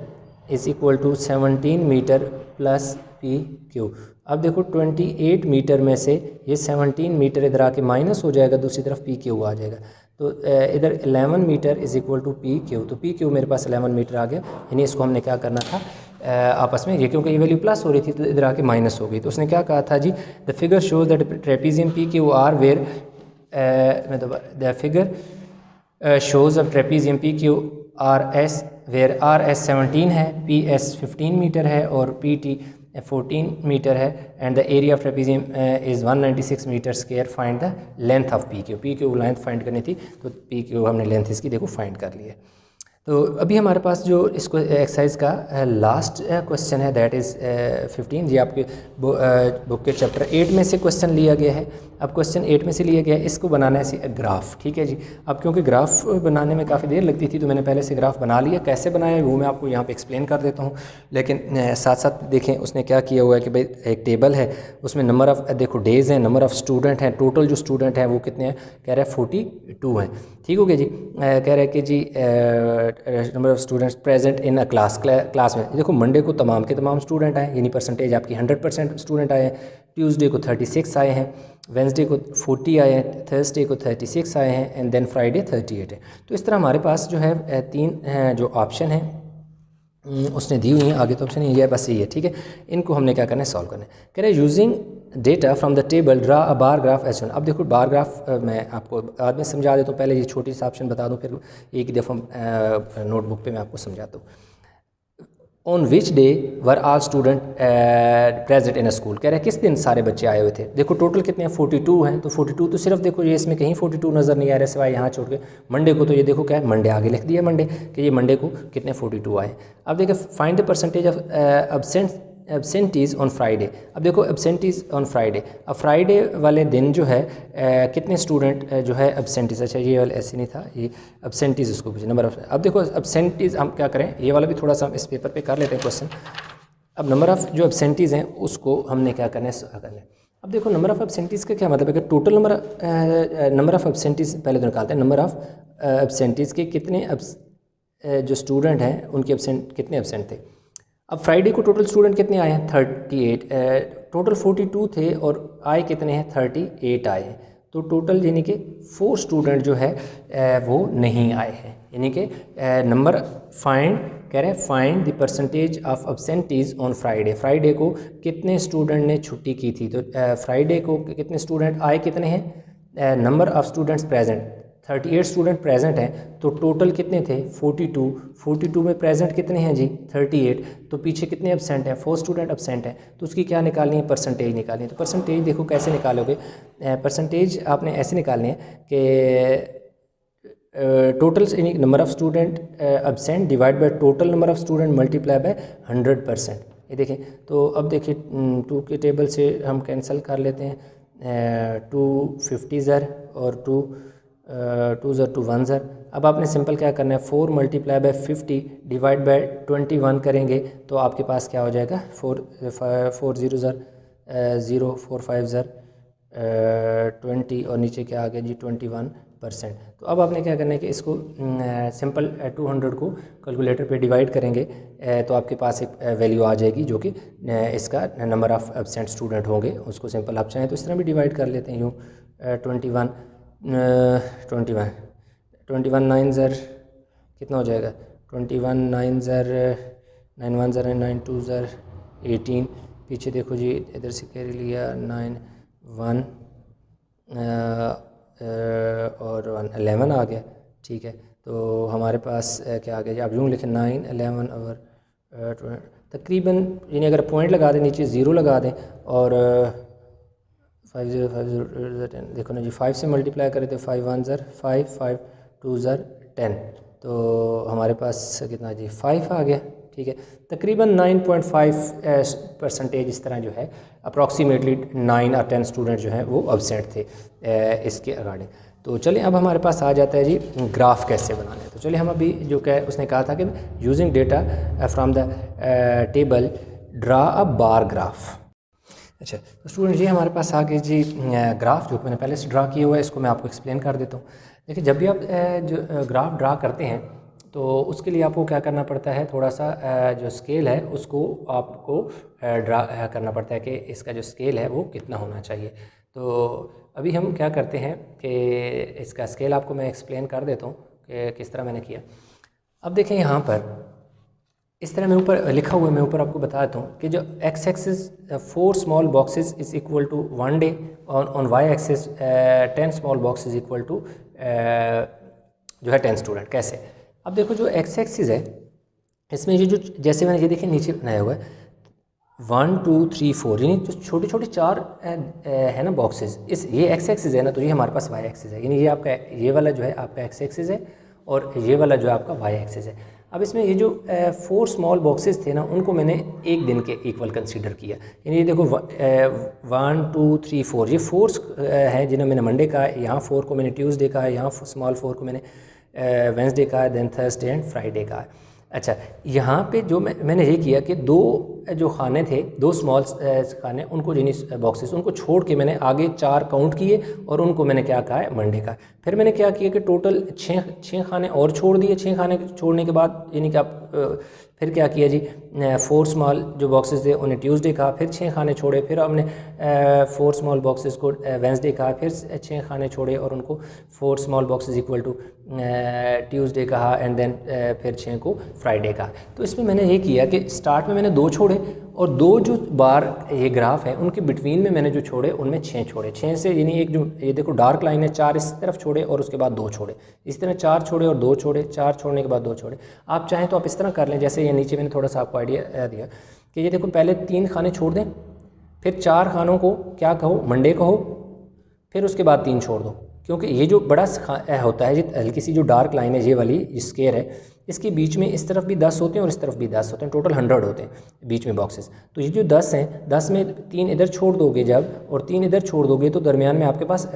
Speaker 1: is equal to 17 metre plus PQ। अब देखो 28 मीटर में से ये 17 मीटर इधर आके माइनस हो जाएगा, दूसरी तरफ PQ आ जाएगा, तो इधर 11 metre is equal to PQ, तो PQ मेरे पास 11 मीटर आ गया। यानी इसको हमने क्या करना था आपस में, ये क्योंकि ये वैल्यू प्लस हो रही थी तो इधर आके माइनस हो गई, तो उसने क्या कहा था जी, the figure shows that trapezium PQR where the figure shows of trapezium PQRS where RS 17 है, PS 15 मीटर है और PT 14 मीटर है, and the area of trapezium is 196 metre square. Find the length of PQ length find करनी थी, तो PQ हमने लेंथ इसकी देखो फाइंड कर ली है। तो अभी हमारे पास जो इसको एक्सरसाइज का लास्ट क्वेश्चन है दैट इज़ 15, ये आपके बुक के चैप्टर 8 में से क्वेश्चन लिया गया है। अब क्वेश्चन 8 में से लिया गया है, इसको बनाना है ग्राफ, ठीक है जी। अब क्योंकि ग्राफ बनाने में काफ़ी देर लगती थी तो मैंने पहले से ग्राफ बना लिया, कैसे बनाया वो मैं आपको यहाँ पे एक्सप्लेन कर देता हूँ, लेकिन साथ साथ देखें उसने क्या किया हुआ है कि भाई एक टेबल है उसमें नंबर ऑफ़ देखो डेज़ हैं, नंबर ऑफ़ स्टूडेंट हैं, टोटल जो स्टूडेंट हैं वो कितने हैं, कह रहा है 42 हैं, ठीक हो गया जी। कह रहा है कि जी number of students present in a class में, देखो मंडे को तमाम के तमाम स्टूडेंट आए, यानी परसेंटेज आपकी 100% स्टूडेंट आए हैं। ट्यूसडे को 36 आए हैं, वेंसडे को 40 आए हैं, थर्सडे को 36 आए हैं, एंड देन फ्राइडे 38 है। तो इस तरह हमारे पास जो है 3 जो ऑप्शन है उसने दी हुई हैं, आगे तो ऑप्शन नहीं है, बस ये है, ठीक है। इनको हमने क्या करना है सॉल्व करना है। कह रहे हैं using data from the table draw a bar graph as shown. अब देखो बार ग्राफ मैं आपको बाद में समझा देता हूँ, पहले ये छोटी सा ऑप्शन बता दूँ फिर एक ही दफ़ा नोटबुक पे मैं आपको समझाता हूँ। On which day were all student present in a school, कह रहे हैं किस दिन सारे बच्चे आए हुए थे। देखो टोटल कितने हैं 42 हैं, तो 42 तो सिर्फ देखो ये इसमें कहीं 42 नज़र नहीं आ रहा सिवाय यहाँ छोड़ के मंडे को, तो ये देखो क्या है मंडे आगे लिख दिया मंडे कि ये मंडे को कितने 42 आए। अब देखो find the percentage of absent absentees on Friday. अब देखो एब्सेंटीज़ ऑन फ्राइडे, अब फ्राइडे वाले दिन जो है कितने स्टूडेंट जो है एब्सेंटीज़, अच्छा ये वाला ऐसे नहीं था, ये एब्सेंटीज़ उसको पूछे नंबर ऑफ। अब देखो एब्सेंटीज़ हम क्या करें, ये वाला भी थोड़ा सा हम इस पेपर पे कर लेते हैं क्वेश्चन। अब नंबर ऑफ़ जो एब्सेंटीज़ हैं उसको हमने क्या करना है करना है। अब देखो नंबर ऑफ़ एब्सेंटीज़ का क्या मतलब है कि टोटल नंबर ऑफ़ एब्सेंटीज़ पहले तो निकालते हैं। नंबर ऑफ़ एब्सेंटीज़ के कितने जो स्टूडेंट हैं उनके कितने एब्सेंट थे। अब फ्राइडे को टोटल स्टूडेंट कितने आए हैं 38, टोटल 42 थे और आए कितने हैं 38 आए हैं। तो टोटल यानी कि 4 स्टूडेंट जो है वो नहीं आए हैं। यानी कि नंबर कह रहे हैं find the percentage of absentees on Friday. Friday को कितने स्टूडेंट ने छुट्टी की थी, तो फ्राइडे को कितने स्टूडेंट आए कितने हैं, number of students present 38 student present हैं, तो टोटल कितने थे 42 में प्रेजेंट कितने हैं जी 38, तो पीछे कितने एब्सेंट हैं 4 स्टूडेंट एब्सेंट हैं। तो उसकी क्या निकालनी है, परसेंटेज निकालनी है। तो परसेंटेज देखो कैसे निकालोगे, परसेंटेज आपने ऐसे निकालनी है कि total number of student absent divide by total number of student multiply by 100%। ये देखें, तो अब देखिए 2 के टेबल से हम कैंसिल कर लेते हैं, 2 50 ज़र और 2 ज़र 2 1 ज़र। अब आपने सिंपल क्या करना है 4 मल्टीप्लाई बाय 50 डिवाइड बाय 21 करेंगे तो आपके पास क्या हो जाएगा 4 0 ज़र 0 4 5 ज़र 20 और नीचे क्या आ गया जी 21%। तो अब आपने क्या करना है कि इसको सिंपल 200 को कैलकुलेटर पे डिवाइड करेंगे तो आपके पास एक वैल्यू आ जाएगी जो कि इसका नंबर ऑफ़ एब्सेंट स्टूडेंट होंगे। उसको सिंपल आप चाहें तो इस तरह भी डिवाइड कर लेते हैं यूँ 21 9 ज़र कितना हो जाएगा 21 9 ज़र 9 1 ज़र 9 2 ज़र 18, पीछे देखो जी इधर से कैरी लिया 9 1 और 1 11 आ गया। ठीक है, तो हमारे पास क्या आ गया जी, आप यूँ लिखें 9 11 और तकरीबन यानी अगर पॉइंट लगा दें नीचे 0 लगा दें और 5 0 5 0 10 देखो ना जी 5 से मल्टीप्लाई करें तो 5 1 ज़र 5 5 2 ज़र 10, तो हमारे पास कितना जी 5 आ गया। ठीक है, तकरीबन 9.5% इस तरह जो है अप्रॉक्सीमेटली 9 और 10 स्टूडेंट जो हैं वो एब्सेंट थे इसके अकॉर्डिंग। तो चलिए अब हमारे पास आ जाता है जी ग्राफ कैसे बनाना है। तो चलिए हम अभी जो क्या उसने कहा था कि using data from the table draw a bar graph. अच्छा, तो स्टूडेंट जी हमारे पास आ गए जी ग्राफ जो मैंने पहले से ड्रा किया हुआ है, इसको मैं आपको एक्सप्लेन कर देता हूँ। देखिए जब भी आप जो ग्राफ ड्रा करते हैं तो उसके लिए आपको क्या करना पड़ता है, थोड़ा सा जो स्केल है उसको आपको ड्रा करना पड़ता है कि इसका जो स्केल है वो कितना होना चाहिए। तो अभी हम क्या करते हैं कि इसका स्केल आपको मैं एक्सप्लेन कर देता हूँ कि किस तरह मैंने किया। अब देखें यहाँ पर इस तरह मैं ऊपर लिखा हुआ है, मैं ऊपर आपको बताता हूँ कि जो x axis 4 small boxes is equal to 1 day, on y axis 10 small box is equal to जो है 10 स्टूडेंट। कैसे, अब देखो जो एक्स एक्सिस है इसमें ये जो जैसे मैंने ये देखिए नीचे बनाया हुआ है 1 2 3 4 यानी जो छोटे छोटे 4 है ना बॉक्सेस, इस ये एक्स एक्सिस है ना, तो ये हमारे पास वाई एक्सिस है, यानी ये आपका ये वाला जो है आपका एक्स एक्सिस है और ये वाला जो है आपका वाई एक्सिस है। अब इसमें ये जो 4 स्मॉल बॉक्सेस थे ना उनको मैंने एक दिन के इक्वल कंसीडर किया, यानी ये देखो 1 2 3 4 ये 4 हैं जिन्हें मैंने मंडे का है, यहाँ 4 को मैंने ट्यूसडे का है, यहाँ स्मॉल 4 को मैंने वेंसडे का है, देन थर्सडे एंड फ्राइडे का है। अच्छा, यहाँ पे जो मैंने ये किया कि 2 जो खाने थे 2 स्मॉल खाने उनको यानी बॉक्सेस उनको छोड़ के मैंने आगे 4 काउंट किए और उनको मैंने क्या कहा है मंडे का। फिर मैंने क्या किया कि टोटल 6 खाने और छोड़ दिए। 6 खाने छोड़ने के बाद यानी कि आप फिर क्या किया जी 4 स्मॉल जो बॉक्सेस थे उन्हें ट्यूसडे कहा, फिर 6 खाने छोड़े, फिर हमने 4 स्मॉल बॉक्सेस को वेंसडे कहा, फिर 6 खाने छोड़े और उनको 4 small boxes equal to Tuesday कहा एंड देन फिर 6 को फ्राइडे कहा। तो इसमें मैंने ये किया कि स्टार्ट में मैंने 2 छोड़े और 2 जो बार ये ग्राफ है उनके बिटवीन में मैंने जो छोड़े उनमें 6 छोड़े। 6 से यानी एक जो ये देखो डार्क लाइन है 4 इस तरफ छोड़े और उसके बाद 2 छोड़े, इस तरह 4 छोड़े और 2 छोड़े, 4 छोड़ने के बाद 2 छोड़े। आप चाहें तो आप इस तरह कर लें, जैसे ये नीचे मैंने थोड़ा सा आपको आइडिया दिया कि ये देखो पहले 3 खाने छोड़ दें, फिर 4 खानों को क्या कहो मंडे कहो, फिर उसके बाद 3 छोड़ दो, क्योंकि ये जो बड़ा होता है ये हल्की सी जो डार्क लाइन है ये वाली स्क्वायर है इसके बीच में इस तरफ भी 10 होते हैं और इस तरफ भी 10 होते हैं, टोटल 100 होते हैं बीच में बॉक्सेस। तो ये जो 10 हैं, 10 में 3 इधर छोड़ दोगे जब और 3 इधर छोड़ दोगे तो दरमियान में आपके पास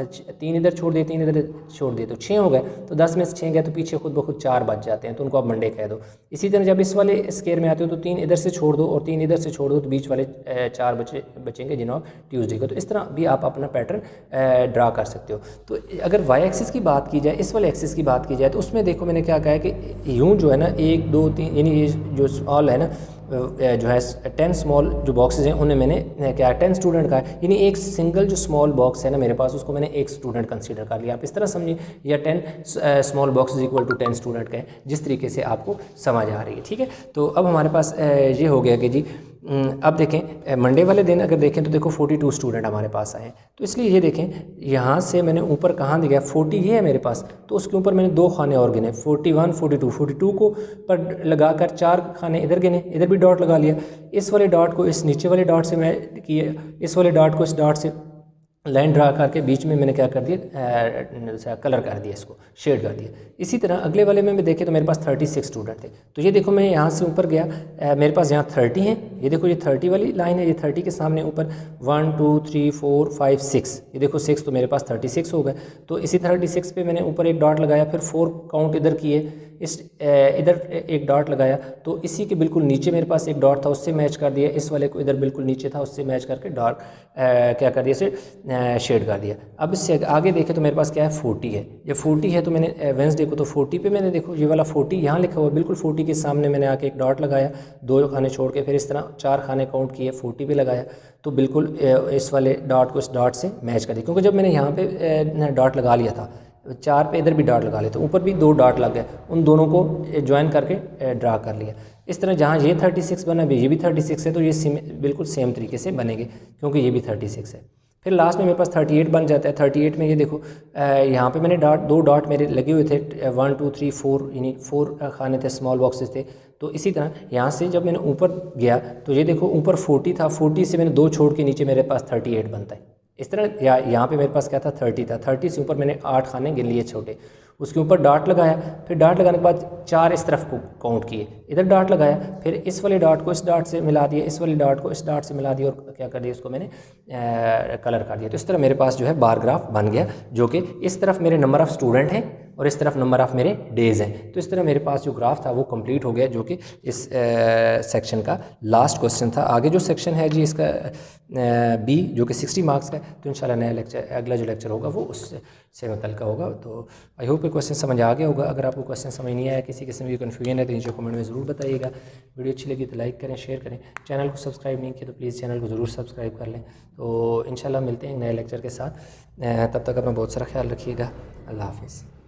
Speaker 1: 3 इधर छोड़ दिए, 3 इधर छोड़ दिए तो 6 हो गए। तो 10 में से 6 गए तो पीछे खुद ब खुद 4 बच जाते हैं, तो उनको आप मंडे कह दो। इसी तरह जब इस वाले स्केयर में आते हो तो 3 इधर से छोड़ दो और 3 इधर से छोड़ दो तो बीच वाले 4 बचेंगे जिन्हों ट्यूसडे को। तो इस तरह भी आप अपना पैटर्न ड्रा कर सकते हो। तो अगर वाई एक्सिस की बात की जाए, इस वाले एक्सिस की बात की जाए, तो उसमें देखो मैंने क्या कहा है कि यूँ जो है ना 1 2 3 यानी ये जो स्मॉल है ना जो है 10 स्मॉल जो बॉक्सेस हैं उन्हें मैंने क्या 10 स्टूडेंट का है, यानी एक सिंगल जो स्मॉल बॉक्स है ना मेरे पास उसको मैंने एक स्टूडेंट कंसीडर कर लिया। आप इस तरह समझिए, या 10 small boxes equal to 10 student का है, जिस तरीके से आपको समझ आ रही है। ठीक है, तो अब हमारे पास ये हो गया कि जी अब देखें मंडे वाले दिन अगर देखें तो देखो 42 स्टूडेंट हमारे पास आए हैं। तो इसलिए ये देखें यहाँ से मैंने ऊपर कहाँ दिया 40 ये है मेरे पास, तो उसके ऊपर मैंने 2 खाने और गिने 41 42 को पर लगाकर 4 खाने इधर गिने, इधर भी डॉट लगा लिया। इस वाले डॉट को इस नीचे वाले डॉट से मैं किए, इस वाले डॉट को इस डॉट से लाइन ड्रा करके बीच में मैंने क्या कर दिया कलर कर दिया, इसको शेड कर दिया। इसी तरह अगले वाले में देखें तो मेरे पास 36 स्टूडेंट थे। तो ये देखो मैं यहाँ से ऊपर गया, मेरे पास यहाँ 30 हैं, ये देखो ये 30 वाली लाइन है, ये 30 के सामने ऊपर 1 2 3 4 5 6, ये देखो 6 तो मेरे पास 36 हो गए। तो इसी 36 पे मैंने ऊपर एक डॉट लगाया, फिर 4 काउंट इधर किए, इस इधर एक डॉट लगाया, तो इसी के बिल्कुल नीचे मेरे पास एक डॉट था उससे मैच कर दिया, इस वाले को इधर बिल्कुल नीचे था उससे मैच करके डॉट क्या कर दिया, इसे शेड कर दिया। अब इससे आगे देखें तो मेरे पास क्या है 40 है, जब 40 है तो मैंने वेंसडे को तो 40 पे मैंने देखो ये वाला 40 यहाँ लिखा हुआ, बिल्कुल 40 के सामने मैंने आके एक डॉट लगाया, 2 खाने छोड़ के, फिर इस तरह 4 खाने काउंट किए 40 पे लगाया, तो बिल्कुल इस वाले डॉट को इस डॉट से मैच कर दिया। क्योंकि जब मैंने यहाँ पे डॉट लगा लिया था 4 पे इधर भी डॉट लगा लेते, ऊपर भी 2 डॉट लग गए, उन दोनों को ज्वाइन करके ड्रा कर लिया। इस तरह जहाँ ये 36 बना ये भी 36 है, तो ये बिल्कुल सेम तरीके से बनेंगे क्योंकि ये भी 36 है। फिर लास्ट में मेरे पास 38 बन जाता है। 38 में ये देखो यहाँ पे मैंने डॉट 2 डॉट मेरे लगे हुए थे 1 2 3 4 यानी 4 खाने थे, स्मॉल बॉक्सेस थे। तो इसी तरह यहाँ से जब मैंने ऊपर गया तो ये देखो ऊपर 40 था, 40 से मैंने 2 छोड़ के नीचे मेरे पास 38 बनता है। इस तरह यहाँ पे मेरे पास क्या था 30 था, 30 से ऊपर मैंने 8 खाने गिन लिए छोटे, उसके ऊपर डॉट लगाया, फिर डॉट लगाने के बाद 4 इस तरफ को काउंट किए, इधर डॉट लगाया, फिर इस वाले डॉट को इस डॉट से मिला दिया, इस वाले डॉट को इस डॉट से मिला दिया और क्या कर दिया इसको मैंने कलर कर दिया। तो इस तरह मेरे पास जो है बार ग्राफ बन गया, जो कि इस तरफ मेरे नंबर ऑफ़ स्टूडेंट हैं और इस तरफ नंबर ऑफ़ मेरे डेज़ हैं। तो इस तरह मेरे पास जो ग्राफ था वो कंप्लीट हो गया, जो कि इस सेक्शन का लास्ट क्वेश्चन था। आगे जो सेक्शन है जी इसका बी, जो कि 60 मार्क्स का है, तो इंशाल्लाह नया लेक्चर अगला जो लेक्चर होगा वो उससे मुतल्लिक़ होगा। तो आई होप ये क्वेश्चन समझ आ गया होगा। अगर आपको क्वेश्चन समझ नहीं आया, किसी किस्म की कन्फ्यूजन है तो नीचे कमेंट में ज़रूर बताइएगा। वीडियो अच्छी लगी तो लाइक करें, शेयर करें। चैनल को सब्सक्राइब नहीं किया तो प्लीज़ चैनल को ज़रूर सब्सक्राइब कर लें। तो इंशाल्लाह मिलते हैं नए लेक्चर के साथ, तब तक अपना बहुत सारा ख्याल रखिएगा। अल्लाह हाफ़िज़।